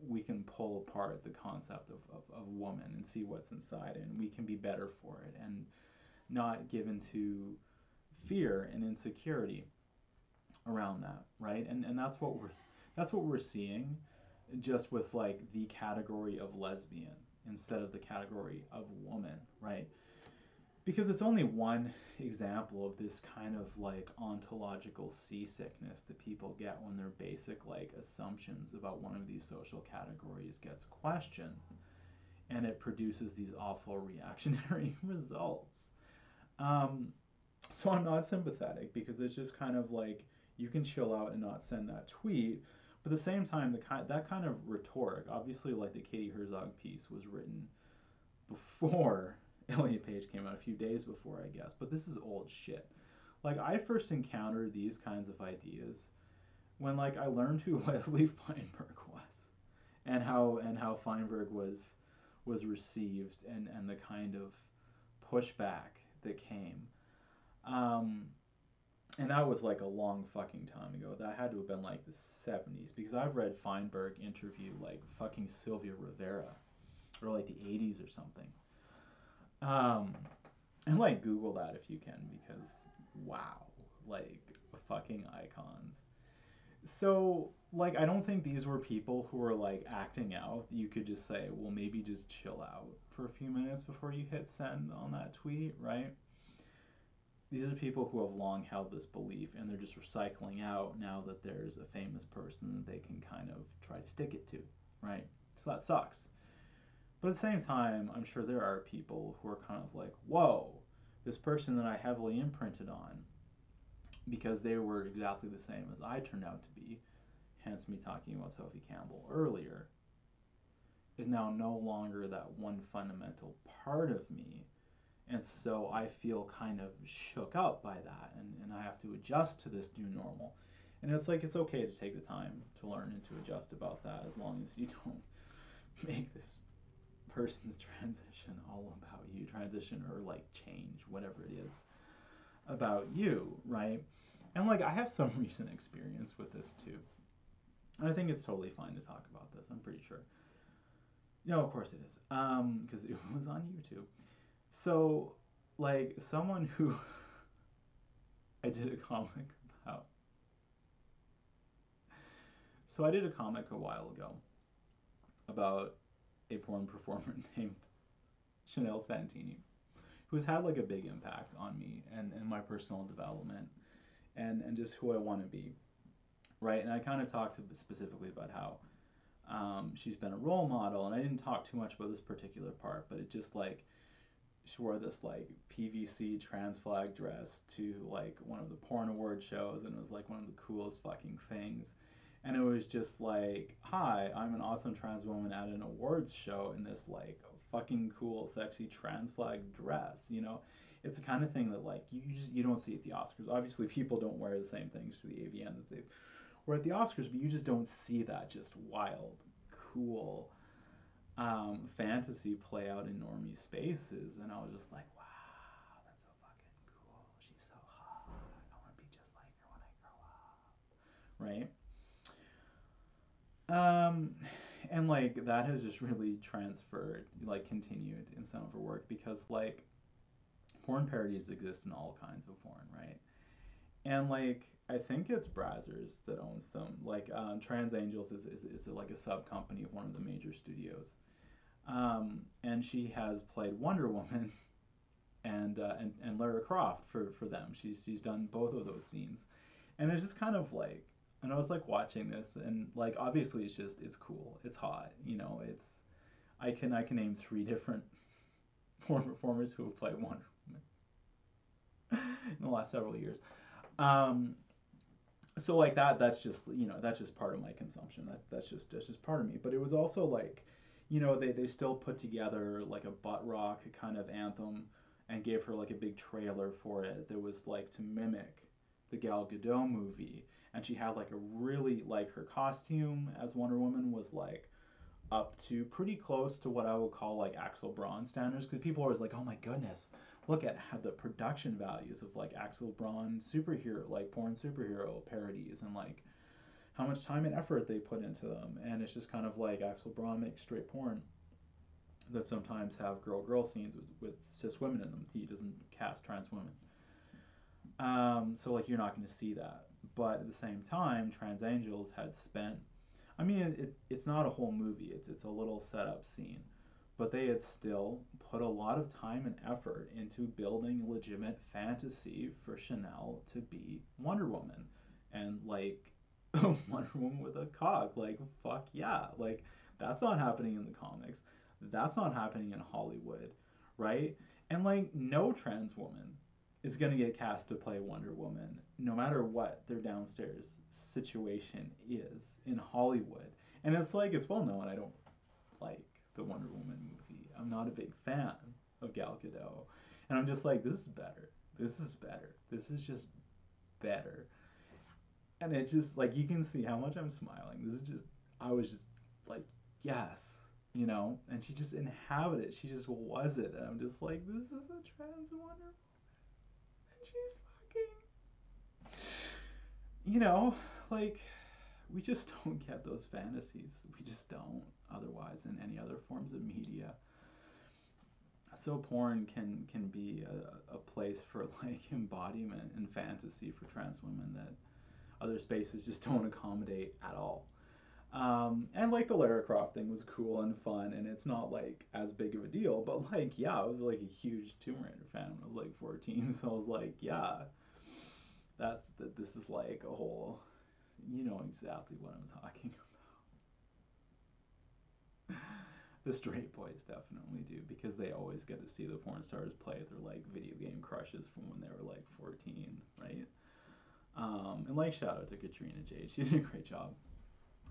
We can pull apart the concept of woman and see what's inside, and we can be better for it and not give into fear and insecurity around that, right? And that's what we're seeing, just with like the category of lesbian instead of the category of woman, right? Because it's only one example of this kind of like ontological seasickness that people get when their basic like assumptions about one of these social categories gets questioned, and it produces these awful reactionary results. um, so I'm not sympathetic, because it's just kind of like, you can chill out and not send that tweet, but at the same time, that kind of rhetoric, obviously, like the Katie Herzog piece was written before Elliot Page came out, a few days before, I guess. But this is old shit. Like, I first encountered these kinds of ideas when like I learned who Leslie Feinberg was, and how Feinberg was received, and the kind of pushback that came. Um, and that was like a long fucking time ago. That had to have been like the 70s, because I've read Feinberg interview like fucking Sylvia Rivera, or like the 80s or something. Um, and like Google that if you can, because wow, like fucking icons. So like I don't think these were people who were like acting out. You could just say, well, maybe just chill out for a few minutes before you hit send on that tweet, right? These are people who have long held this belief, and they're just recycling out now that there's a famous person that they can kind of try to stick it to, right? So that sucks. But at the same time, I'm sure there are people who are kind of like, whoa, this person that I heavily imprinted on because they were exactly the same as I turned out to be, hence me talking about Sophie Campbell earlier, is now no longer that one fundamental part of me. And so I feel kind of shook up by that, and I have to adjust to this new normal. And it's like, it's okay to take the time to learn and to adjust about that, as long as you don't make this person's transition all about you, transition or like change, whatever it is about you, right? And like I have some recent experience with this too. And I think it's totally fine to talk about this, I'm pretty sure. No, of course it is. Because it was on YouTube. So, like, someone who I did a comic about. So I did a comic a while ago about a porn performer named Chanel Santini, who's had like a big impact on me and my personal development, and just who I want to be, right? And I kind of talked specifically about how she's been a role model, and I didn't talk too much about this particular part, but it just like, she wore this like PVC trans flag dress to like one of the porn award shows, and it was like one of the coolest fucking things. And it was just like, hi, I'm an awesome trans woman at an awards show in this like fucking cool, sexy trans flag dress, you know? It's the kind of thing that like you don't see at the Oscars. Obviously, people don't wear the same things to the AVN that they wear at the Oscars, but you just don't see that just wild, cool fantasy play out in normie spaces. And I was just like, wow, that's so fucking cool. She's so hot. I want to be just like her when I grow up, right? And like that has just really transferred, like continued in some of her work, because like porn parodies exist in all kinds of porn, right? And like I think it's Brazzers that owns them. Like Trans Angels is like a sub company of one of the major studios. And she has played Wonder Woman and Lara Croft for them. She's done both of those scenes, and it's just kind of like, and I was like watching this, and like obviously it's cool, it's hot, you know, it's I can name three different porn performers who have played Wonder Woman in the last several years. Um, so like that's just, you know, that's just part of my consumption. That's just part of me. But it was also like, you know, they still put together like a butt rock kind of anthem and gave her like a big trailer for it that was like to mimic the Gal Gadot movie. And she had like a really, like, her costume as Wonder Woman was like up to pretty close to what I would call like Axel Braun standards, because people are always like, oh my goodness, look at how the production values of like Axel Braun superhero, like porn superhero parodies, and like how much time and effort they put into them. And it's just kind of like Axel Braun makes straight porn that sometimes have girl scenes with cis women in them. He doesn't cast trans women. So like you're not going to see that. But at the same time, Trans Angels had spent, I mean, it's not a whole movie. It's a little setup scene, but they had still put a lot of time and effort into building a legitimate fantasy for Chanel to be Wonder Woman, and like Wonder Woman with a cock. Like fuck yeah, like that's not happening in the comics. That's not happening in Hollywood, right? And like no trans woman is going to get cast to play Wonder Woman, no matter what their downstairs situation is in Hollywood. And it's like, it's well known I don't like the Wonder Woman movie. I'm not a big fan of Gal Gadot. And I'm just like, this is better. This is better. This is just better. And it just, like, you can see how much I'm smiling. This is just, I was just like, yes, you know? And she just inhabited it. She just was it. And I'm just like, this is a trans Wonder, she's fucking, you know, like, we just don't get those fantasies. We just don't otherwise in any other forms of media. So porn can be a place for like embodiment and fantasy for trans women that other spaces just don't accommodate at all. And like the Lara Croft thing was cool and fun, and it's not like as big of a deal, but like, yeah, I was like a huge Tomb Raider fan when I was like 14, so I was like, yeah, that this is like a whole, you know exactly what I'm talking about. The straight boys definitely do, because they always get to see the porn stars play their like video game crushes from when they were like 14, right? And like shout out to Katrina Jade, she did a great job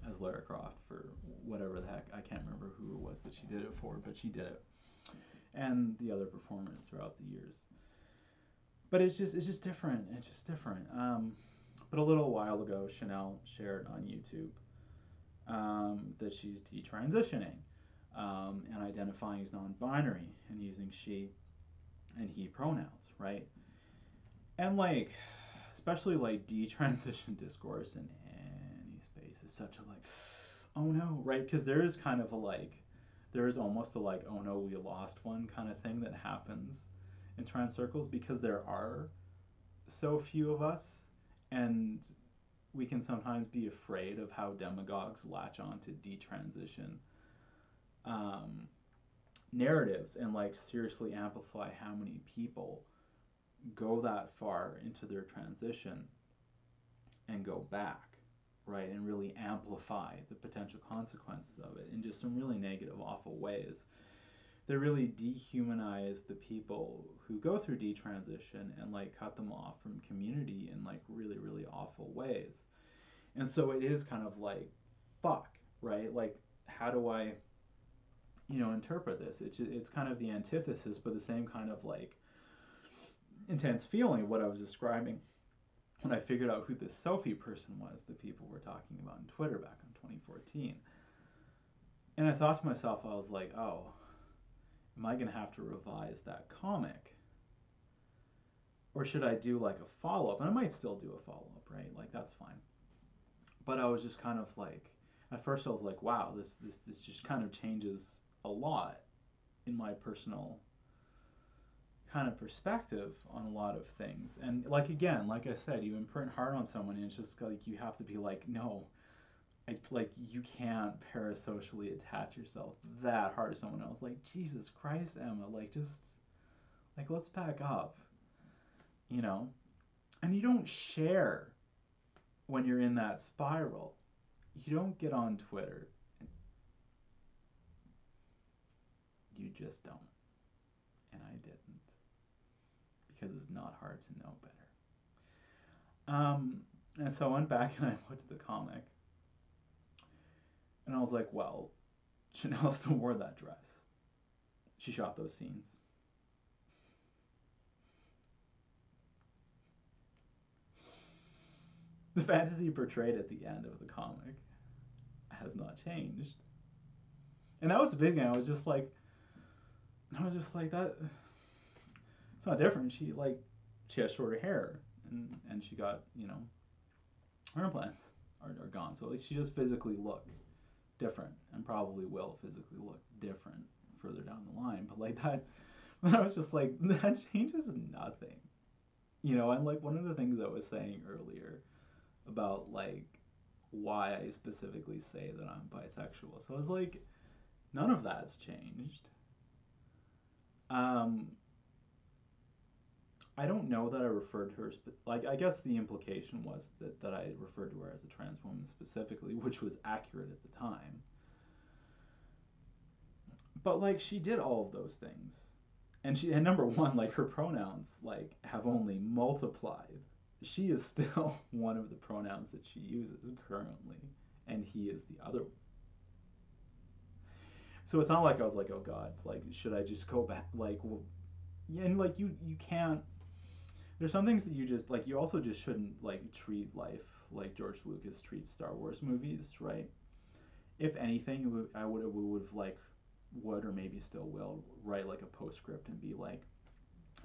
as Lara Croft for whatever the heck, I can't remember who it was that she did it for, but she did it, and the other performers throughout the years. But it's just different. It's just different. But a little while ago, Chanel shared on YouTube that she's detransitioning and identifying as non-binary and using she and he pronouns, right? And like, especially like detransition discourse in any space is such a like, oh no, right? Because there is kind of a like, there is almost a like, oh no, we lost one kind of thing that happens in trans circles, because there are so few of us, and we can sometimes be afraid of how demagogues latch on to detransition um, narratives and like seriously amplify how many people go that far into their transition and go back, right? And really amplify the potential consequences of it in just some really negative, awful ways. They really dehumanize the people who go through detransition and like cut them off from community in like really, really awful ways. And so it is kind of like, fuck, right? Like, how do I, you know, interpret this? It's kind of the antithesis, but the same kind of like intense feeling of what I was describing when I figured out who this Sophie person was that people were talking about on Twitter back in 2014. And I thought to myself, I was like, oh, am I going to have to revise that comic? Or should I do like a follow up? And I might still do a follow up, right? Like, that's fine. But I was just kind of like, at first I was like, wow, this just kind of changes a lot in my personal kind of perspective on a lot of things. And like, again, like I said, you imprint hard on someone, and it's just like you have to be like, no, like you can't parasocially attach yourself that hard to someone else. Like, Jesus Christ, Emma, like, just Like, let's back up, you know? And you don't share when you're in that spiral. You don't get on Twitter. You just don't. And I didn't. Because it's not hard to know better. And so I went back and I looked at the comic. And I was like, well, Chanel still wore that dress. She shot those scenes. The fantasy portrayed at the end of the comic has not changed. And that was a big thing. I was just like that. It's not different. She has shorter hair, and she got her implants are gone. So like she does physically look different, and probably will physically look different further down the line. But like that, I was just like that changes nothing, And like one of the things I was saying earlier about like why I specifically say that I'm bisexual. So I was like, none of that's changed. Um, I don't know that I referred to her, like, I guess the implication was that I referred to her as a trans woman specifically, which was accurate at the time. But, like, she did all of those things. And number one, like, her pronouns, like, have only multiplied. She is still one of the pronouns that she uses currently, and he is the other. So it's not like I was like, oh God, like, should I just go back? Like, well, yeah, and like, you can't. There's some things that you just like. You also just shouldn't like treat life like George Lucas treats Star Wars movies, right? If anything, I would have like would or maybe still will write like a postscript and be like,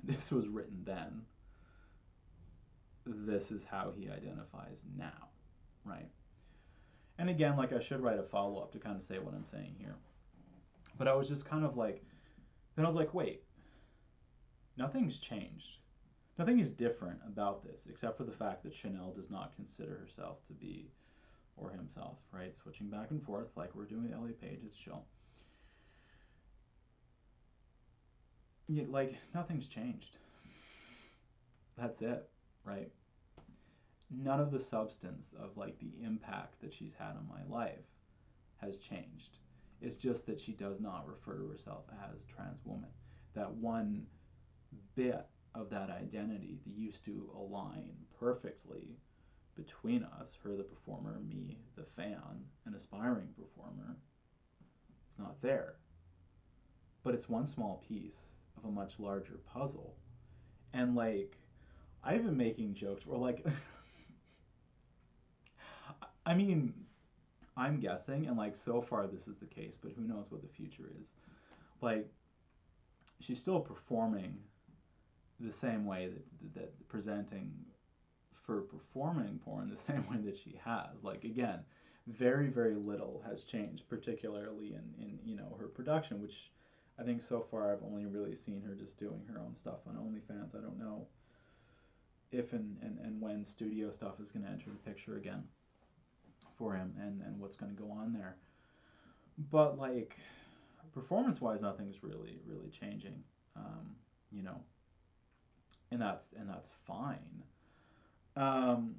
this was written then. This is how he identifies now, right? And again, like I should write a follow up to kind of say what I'm saying here. But I was just kind of like, then I was like, wait, nothing's changed. Nothing is different about this except for the fact that Chanel does not consider herself to be, or himself, right? Switching back and forth like we're doing Elliot Page, it's chill. Yeah, like nothing's changed. That's it, right? None of the substance of like the impact that she's had on my life has changed. It's just that she does not refer to herself as trans woman. That one bit of that identity that used to align perfectly between us, her the performer, me the fan, an aspiring performer, is not there. But it's one small piece of a much larger puzzle. And like, I've been making jokes or like, I mean, I'm guessing, and like so far this is the case, but who knows what the future is. Like, she's still performing the same way that presenting for performing porn the same way that she has. Like again, very very little has changed, particularly in her production, which I think so far I've only really seen her just doing her own stuff on OnlyFans. I don't know if and when studio stuff is going to enter the picture again for him and what's going to go on there. But like performance wise, nothing's really changing. You know, and that's fine. Um,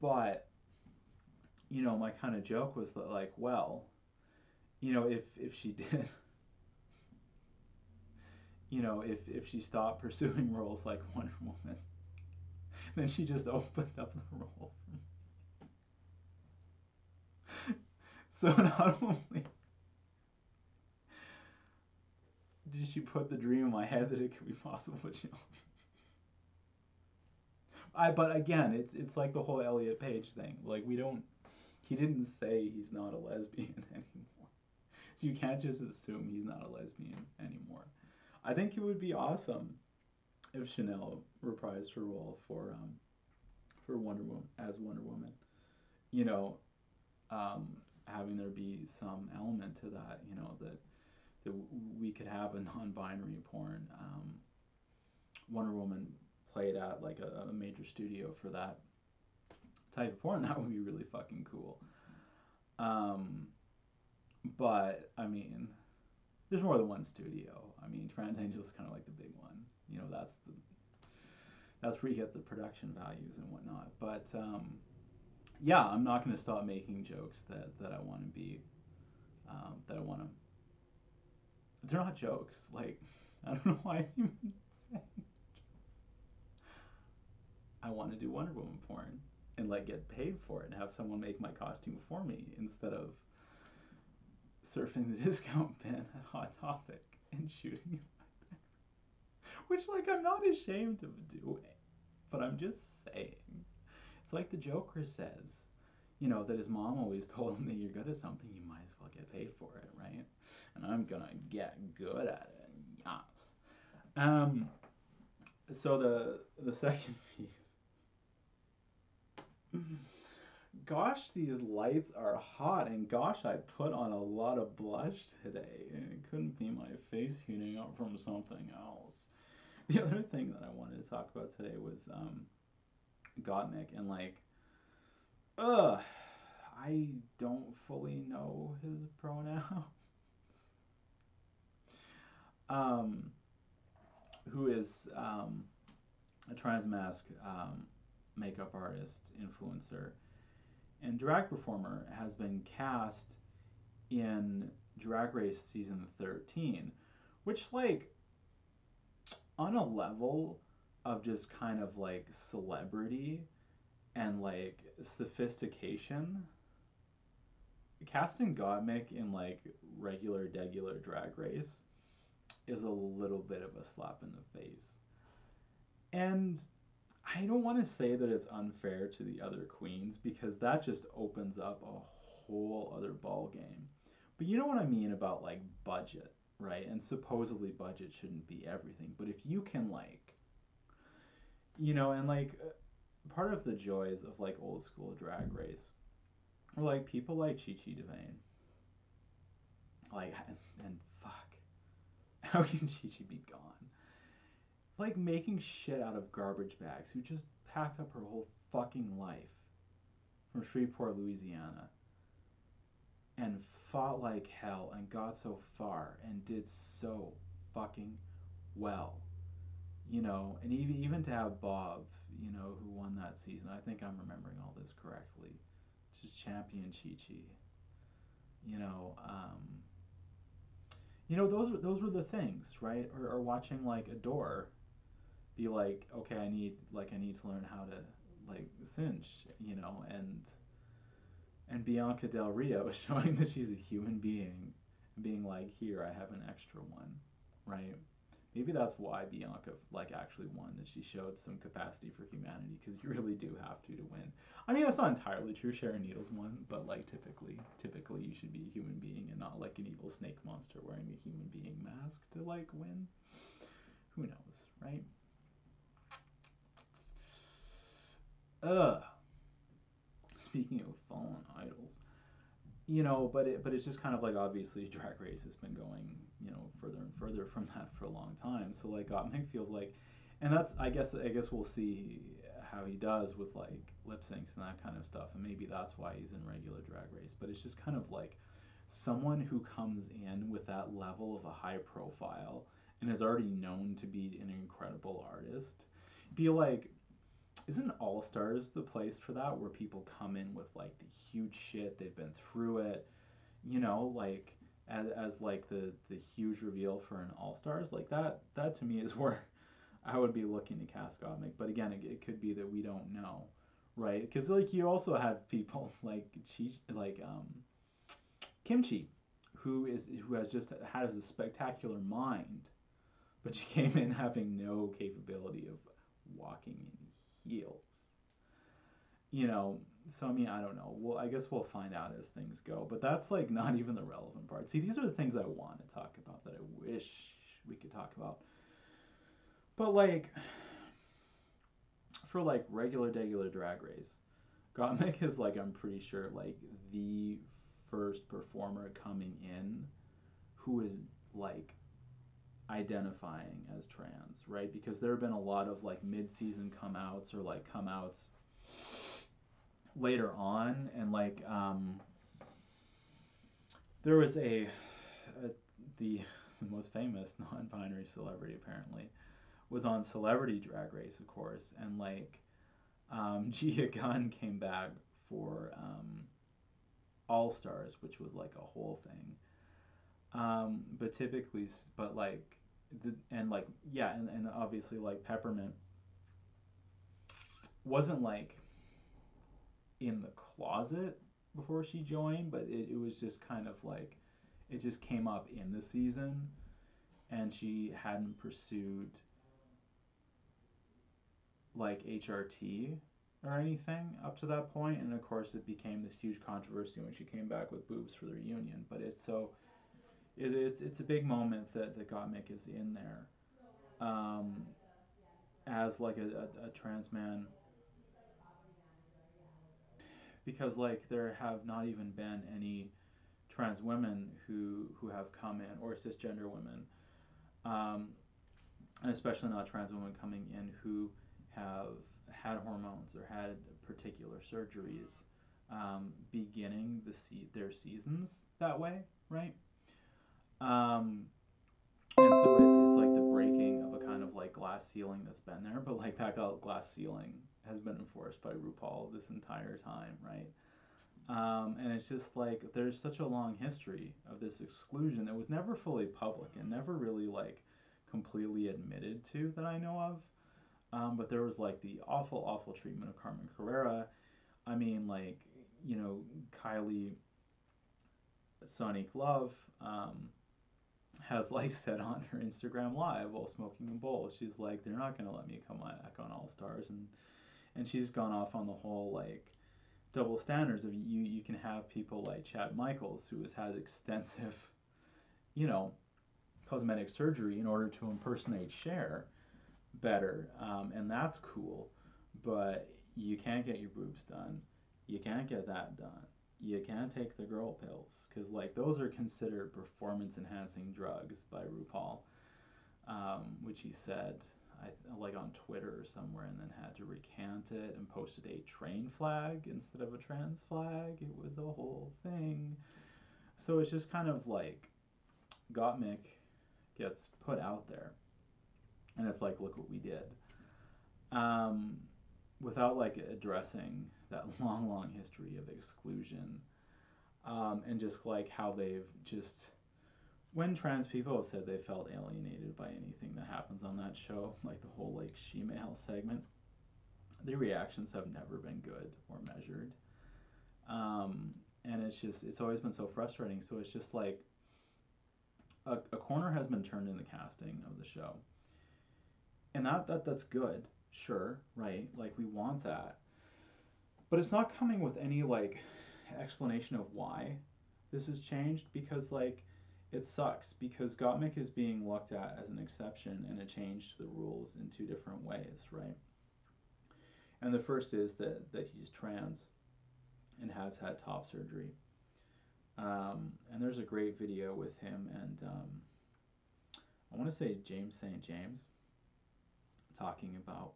but my kind of joke was that like, well, if she did, if she stopped pursuing roles like Wonder Woman, then she just opened up the role. So not only did she put the dream in my head that it could be possible, but but again, it's like the whole Elliot Page thing. Like he didn't say he's not a lesbian anymore. So you can't just assume he's not a lesbian anymore. I think it would be awesome if Chanel reprised her role for Wonder Woman as Wonder Woman. You know, having there be some element to that. That we could have a non-binary porn Wonder Woman played at like a major studio for that type of porn. That would be really fucking cool. But I mean, there's more than one studio. I mean, Trans Angel is kind of like the big one. You know, that's where you get the production values and whatnot. But yeah, I'm not going to stop making jokes that I want to be, that I want to. They're not jokes. Like, I don't know why I'm even saying. I want to do Wonder Woman porn and like get paid for it and have someone make my costume for me instead of surfing the discount bin at Hot Topic and shooting it. Which, like, I'm not ashamed of doing, but I'm just saying. It's like the Joker says, you know, that his mom always told him that you're good at something, you might as well get paid for it, right? And I'm gonna get good at it, yes. Um, so the second piece. Gosh, these lights are hot, and gosh, I put on a lot of blush today. It couldn't be my face heating up from something else. The other thing that I wanted to talk about today was Gottmik, and like, ugh, I don't fully know his pronouns. um, who is a trans mask makeup artist, influencer, and drag performer, has been cast in Drag Race season 13, which, like, on a level of just kind of like celebrity and like sophistication, casting Gottmik in like regular Drag Race is a little bit of a slap in the face. And I don't want to say that it's unfair to the other queens because that just opens up a whole other ball game. But you know what I mean about like budget, right? And supposedly budget shouldn't be everything, but if you can like, you know, and like part of the joys of like old school Drag Race were like people like Chi Chi DeVane, like, and fuck, how can Chi Chi be gone? Like making shit out of garbage bags who just packed up her whole fucking life from Shreveport, Louisiana, and fought like hell and got so far and did so fucking well, you know, and even to have Bob, you know, who won that season. I think I'm remembering all this correctly. Just champion Chi Chi, you know. You know, those were the things, right? Or watching like Adore be like, okay, I need to learn how to like cinch, you know, and Bianca Del Rio showing that she's a human being and being like, here, I have an extra one, right? Maybe that's why Bianca like actually won, that she showed some capacity for humanity, because you really do have to win. I mean, that's not entirely true. Sharon Needles won, but like typically you should be a human being and not like an evil snake monster wearing a human being mask to like win. Who knows, right? Ugh. Speaking of fallen idols, you know, but it's just kind of like, obviously Drag Race has been going, you know, further and further from that for a long time. So like Gottmik feels like, and that's I guess we'll see how he does with like lip syncs and that kind of stuff, and maybe that's why he's in regular Drag Race. But it's just kind of like someone who comes in with that level of a high profile and is already known to be an incredible artist, be like, isn't All Stars the place for that, where people come in with like the huge shit, they've been through it, you know, like as like the huge reveal for an All Stars, like that to me is where I would be looking to cast Gottmik. But again, it could be that we don't know, right? Because like you also have people like Kimchi, who has just has a spectacular mind, but she came in having no capability of walking in heels. You know, so I mean, I don't know. Well, I guess we'll find out as things go. But that's like not even the relevant part. See, these are the things I want to talk about that I wish we could talk about. But like for like regular Drag Race, Gottmik is like, I'm pretty sure like the first performer coming in who is like identifying as trans, right? Because there have been a lot of like mid-season come outs or like come outs later on, and like there was a the the most famous non-binary celebrity apparently, was on Celebrity Drag Race, of course, and like Gia Gunn came back for All Stars, which was like a whole thing. But typically, but like, and like, yeah, and obviously, like, Peppermint wasn't like in the closet before she joined, but it was just kind of like, it just came up in the season, and she hadn't pursued like HRT or anything up to that point, and of course it became this huge controversy when she came back with boobs for the reunion. But it's so it's a big moment that Gottmik is in there, um, as like a trans man, because like there have not even been any trans women who have come in, or cisgender women, um, and especially not trans women coming in who have had hormones or had particular surgeries, beginning their seasons that way, right? Um, and so it's like the breaking of a kind of like glass ceiling that's been there, but like that glass ceiling has been enforced by RuPaul this entire time, right? And it's just like there's such a long history of this exclusion that was never fully public and never really like completely admitted to that I know of. But there was like the awful, awful treatment of Carmen Carrera. I mean, like, you know, Kylie Sonic Love, has like said on her Instagram live while smoking a bowl, she's like, they're not gonna let me come back on All Stars, and she's gone off on the whole like double standards of you can have people like Chad Michaels, who has had extensive, you know, cosmetic surgery in order to impersonate Cher better, and that's cool, but you can't get your boobs done, you can't get that done, you can't take the girl pills, because like those are considered performance enhancing drugs by RuPaul, which he said, like on Twitter or somewhere, and then had to recant it and posted a train flag instead of a trans flag. It was a whole thing. So it's just kind of like Gottmik gets put out there, and it's like, look what we did, um, without like addressing that long, long history of exclusion, and just like how they've just, when trans people have said they felt alienated by anything that happens on that show, like the whole like she-male segment, their reactions have never been good or measured. And it's always been so frustrating. So it's just like a corner has been turned in the casting of the show, and that's good, sure, right? Like we want that, but it's not coming with any like explanation of why this has changed, because like it sucks, because Gottmik is being looked at as an exception and a change to the rules in two different ways, right? And the first is that he's trans and has had top surgery. And there's a great video with him and I want to say James St. James talking about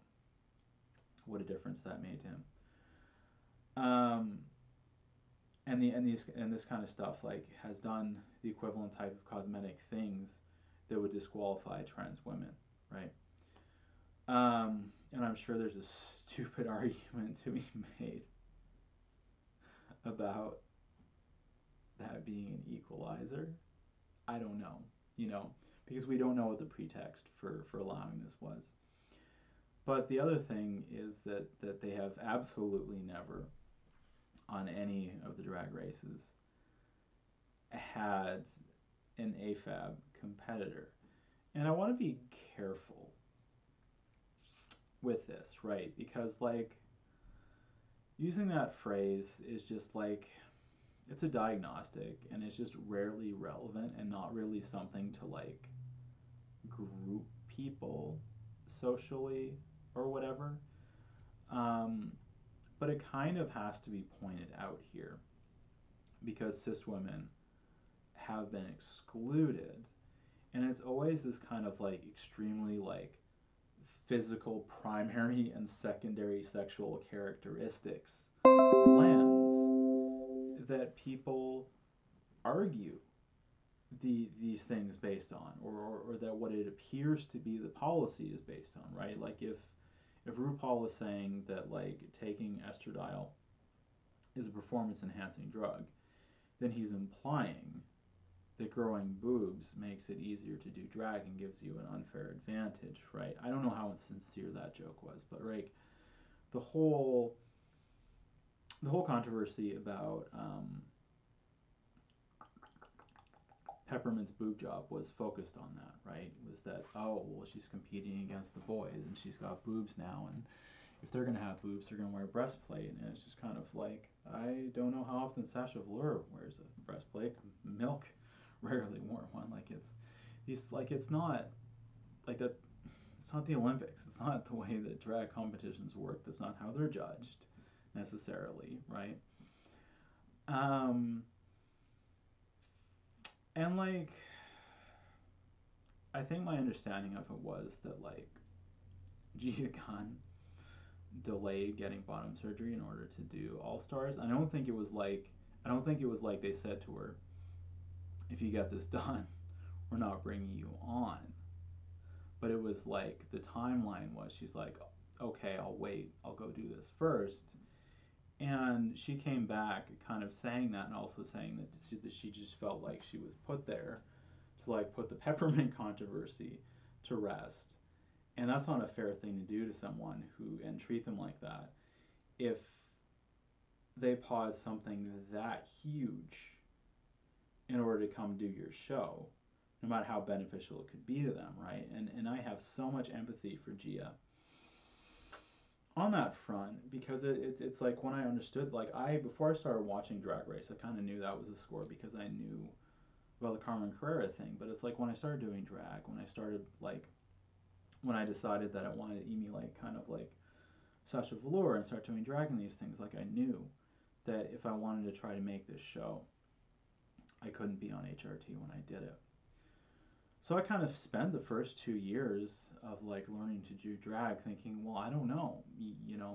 what a difference that made to him. And this kind of stuff like has done the equivalent type of cosmetic things that would disqualify trans women, right? And I'm sure there's a stupid argument to be made about that being an equalizer. I don't know, you know, because we don't know what the pretext for allowing this was. But the other thing is that they have absolutely never, on any of the drag races, had an AFAB competitor. And I want to be careful with this, right? Because, like, using that phrase is just like, it's a diagnostic and it's just rarely relevant and not really something to, like, group people socially or whatever. But it kind of has to be pointed out here because cis women have been excluded, and it's always this kind of like extremely like physical primary and secondary sexual characteristics lens that people argue these things based on, or that what it appears to be the policy is based on, right? Like if RuPaul is saying that like taking estradiol is a performance enhancing drug, then he's implying that growing boobs makes it easier to do drag and gives you an unfair advantage, right? I don't know how sincere that joke was, but like the whole controversy about Peppermint's boob job was focused on that, right? Was that, oh, well, she's competing against the boys and she's got boobs now, and if they're going to have boobs, they're going to wear a breastplate. And it's just kind of like, I don't know how often Sasha Velour wears a breastplate. Milk rarely wore one. Like it's not like that. It's not the Olympics. It's not the way that drag competitions work. That's not how they're judged necessarily, right? And like, I think my understanding of it was that like Gia Gunn delayed getting bottom surgery in order to do All Stars. I don't think it was like they said to her, if you get this done, we're not bringing you on. But it was like the timeline was, she's like, okay, I'll wait, I'll go do this first. And she came back kind of saying that, and also saying that she just felt like she was put there to like put the peppermint controversy to rest. And that's not a fair thing to do to someone who, and treat them like that if they pause something that huge in order to come do your show, no matter how beneficial it could be to them, right? And I have so much empathy for Gia on that front, because it's like when I understood, like before I started watching Drag Race, I kind of knew that was a score because I knew about the Carmen Carrera thing. But it's like when I started doing drag, when I decided that I wanted to emulate kind of like Sasha Velour and start doing drag and these things, like I knew that if I wanted to try to make this show, I couldn't be on HRT when I did it. So I kind of spent the first 2 years of like learning to do drag thinking, well, I don't know,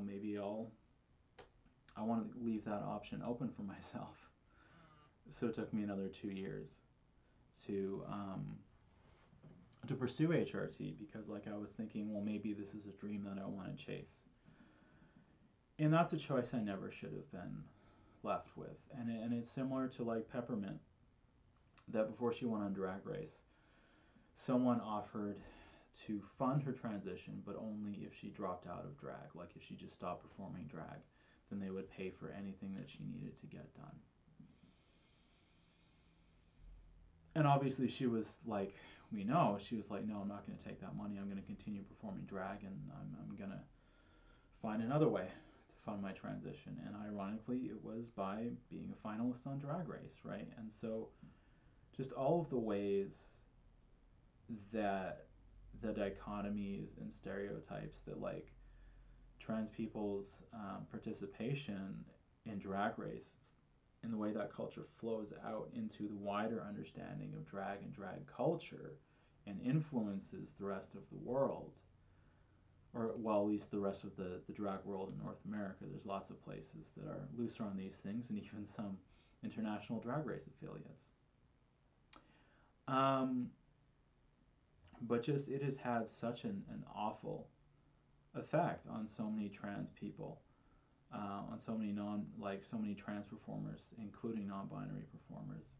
maybe I want to leave that option open for myself. So it took me another 2 years to pursue HRT, because like I was thinking, well, maybe this is a dream that I want to chase. And that's a choice I never should have been left with. And it's similar to like Peppermint, that before she went on Drag Race, someone offered to fund her transition, but only if she dropped out of drag. Like if she just stopped performing drag, then they would pay for anything that she needed to get done. And obviously she was like, she was like, no, I'm not going to take that money. I'm going to continue performing drag, and I'm going to find another way to fund my transition. And ironically, it was by being a finalist on Drag Race, right? And so just all of the ways that the dichotomies and stereotypes that like trans people's participation in Drag Race, and the way that culture flows out into the wider understanding of drag and drag culture and influences the rest of the world, or well, at least the rest of the drag world in North America. There's lots of places that are looser on these things, and even some international Drag Race affiliates. But just it has had such an awful effect on so many trans people, on so many so many trans performers, including non-binary performers,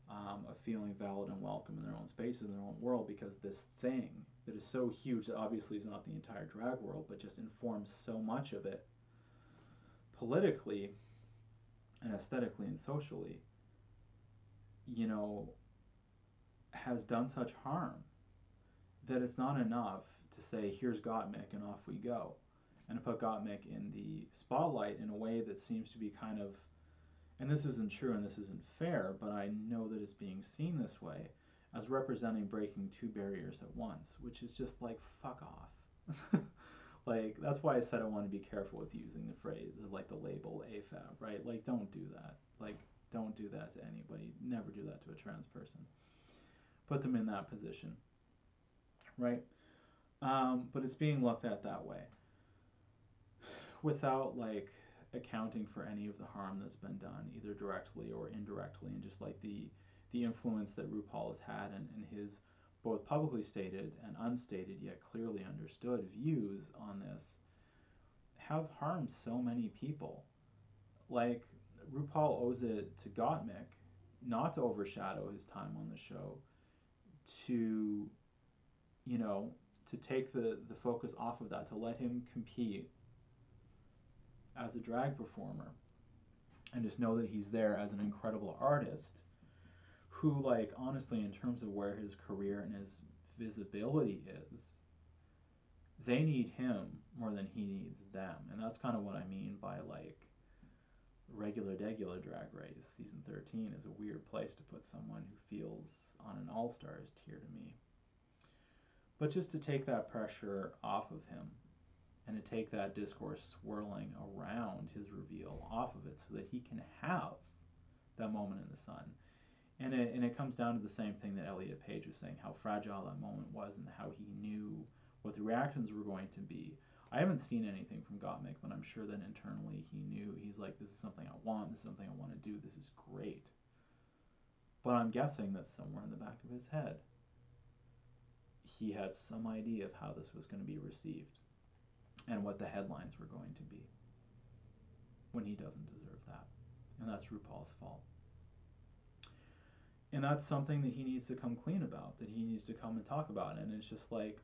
of feeling valid and welcome in their own spaces, in their own world, because this thing that is so huge, that obviously is not the entire drag world, but just informs so much of it politically and aesthetically and socially, has done such harm that it's not enough to say, here's Gottmik and off we go, and to put Gottmik in the spotlight in a way that seems to be kind of, and this isn't true and this isn't fair, but I know that it's being seen this way, as representing breaking two barriers at once, which is just like, fuck off. Like, that's why I said I want to be careful with using the phrase, like the label AFAB, right? Like, don't do that. Like, don't do that to anybody. Never do that to a trans person. Put them in that position, right? But it's being looked at that way, without like accounting for any of the harm that's been done, either directly or indirectly, and just like the the influence that RuPaul has had and his both publicly stated and unstated yet clearly understood views on this have harmed so many people. Like, RuPaul owes it to Gottmik not to overshadow his time on the show, to, you know, to take the focus off of that, to let him compete as a drag performer and just know that he's there as an incredible artist who, like, honestly, in terms of where his career and his visibility is, they need him more than he needs them. And that's kind of what I mean by, like, regular degular Drag Race season 13 is a weird place to put someone who feels on an all-stars tier to me. But just to take that pressure off of him and to take that discourse swirling around his reveal off of it so that he can have that moment in the sun. And it comes down to the same thing that Elliot Page was saying, how fragile that moment was and how he knew what the reactions were going to be. I haven't seen anything from Gottmik, but I'm sure that internally he knew. He's like, this is something I want, this is something I want to do, this is great. But I'm guessing that somewhere in the back of his head, he had some idea of how this was going to be received and what the headlines were going to be, when he doesn't deserve that. And that's RuPaul's fault. And that's something that he needs to come clean about, that he needs to come and talk about. And it's just like,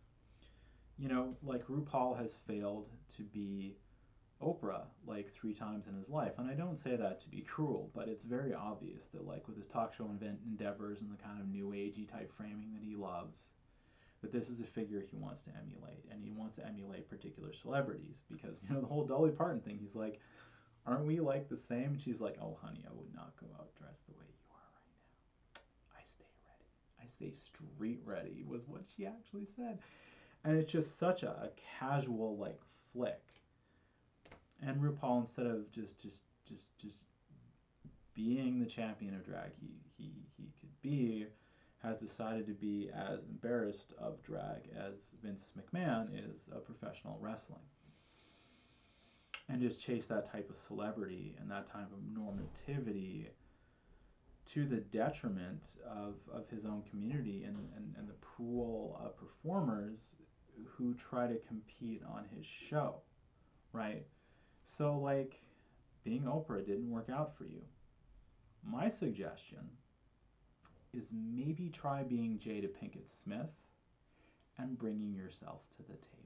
you know, like RuPaul has failed to be Oprah like 3 times in his life. And I don't say that to be cruel, but it's very obvious that, like, with his talk show endeavors and the kind of new agey type framing that he loves, that this is a figure he wants to emulate. And he wants to emulate particular celebrities because, you know, the whole Dolly Parton thing, he's like, aren't we like the same? And she's like, oh, honey, I would not go out dressed the way you are right now. I stay ready. I stay street ready was what she actually said. And it's just such a casual, like, flick. And RuPaul, instead of just being the champion of drag he could be, has decided to be as embarrassed of drag as Vince McMahon is of professional wrestling. And just chase that type of celebrity and that type of normativity to the detriment of his own community and the pool of performers who try to compete on his show, right? So, like, being Oprah didn't work out for you. My suggestion is maybe try being Jada Pinkett Smith and bringing yourself to the table.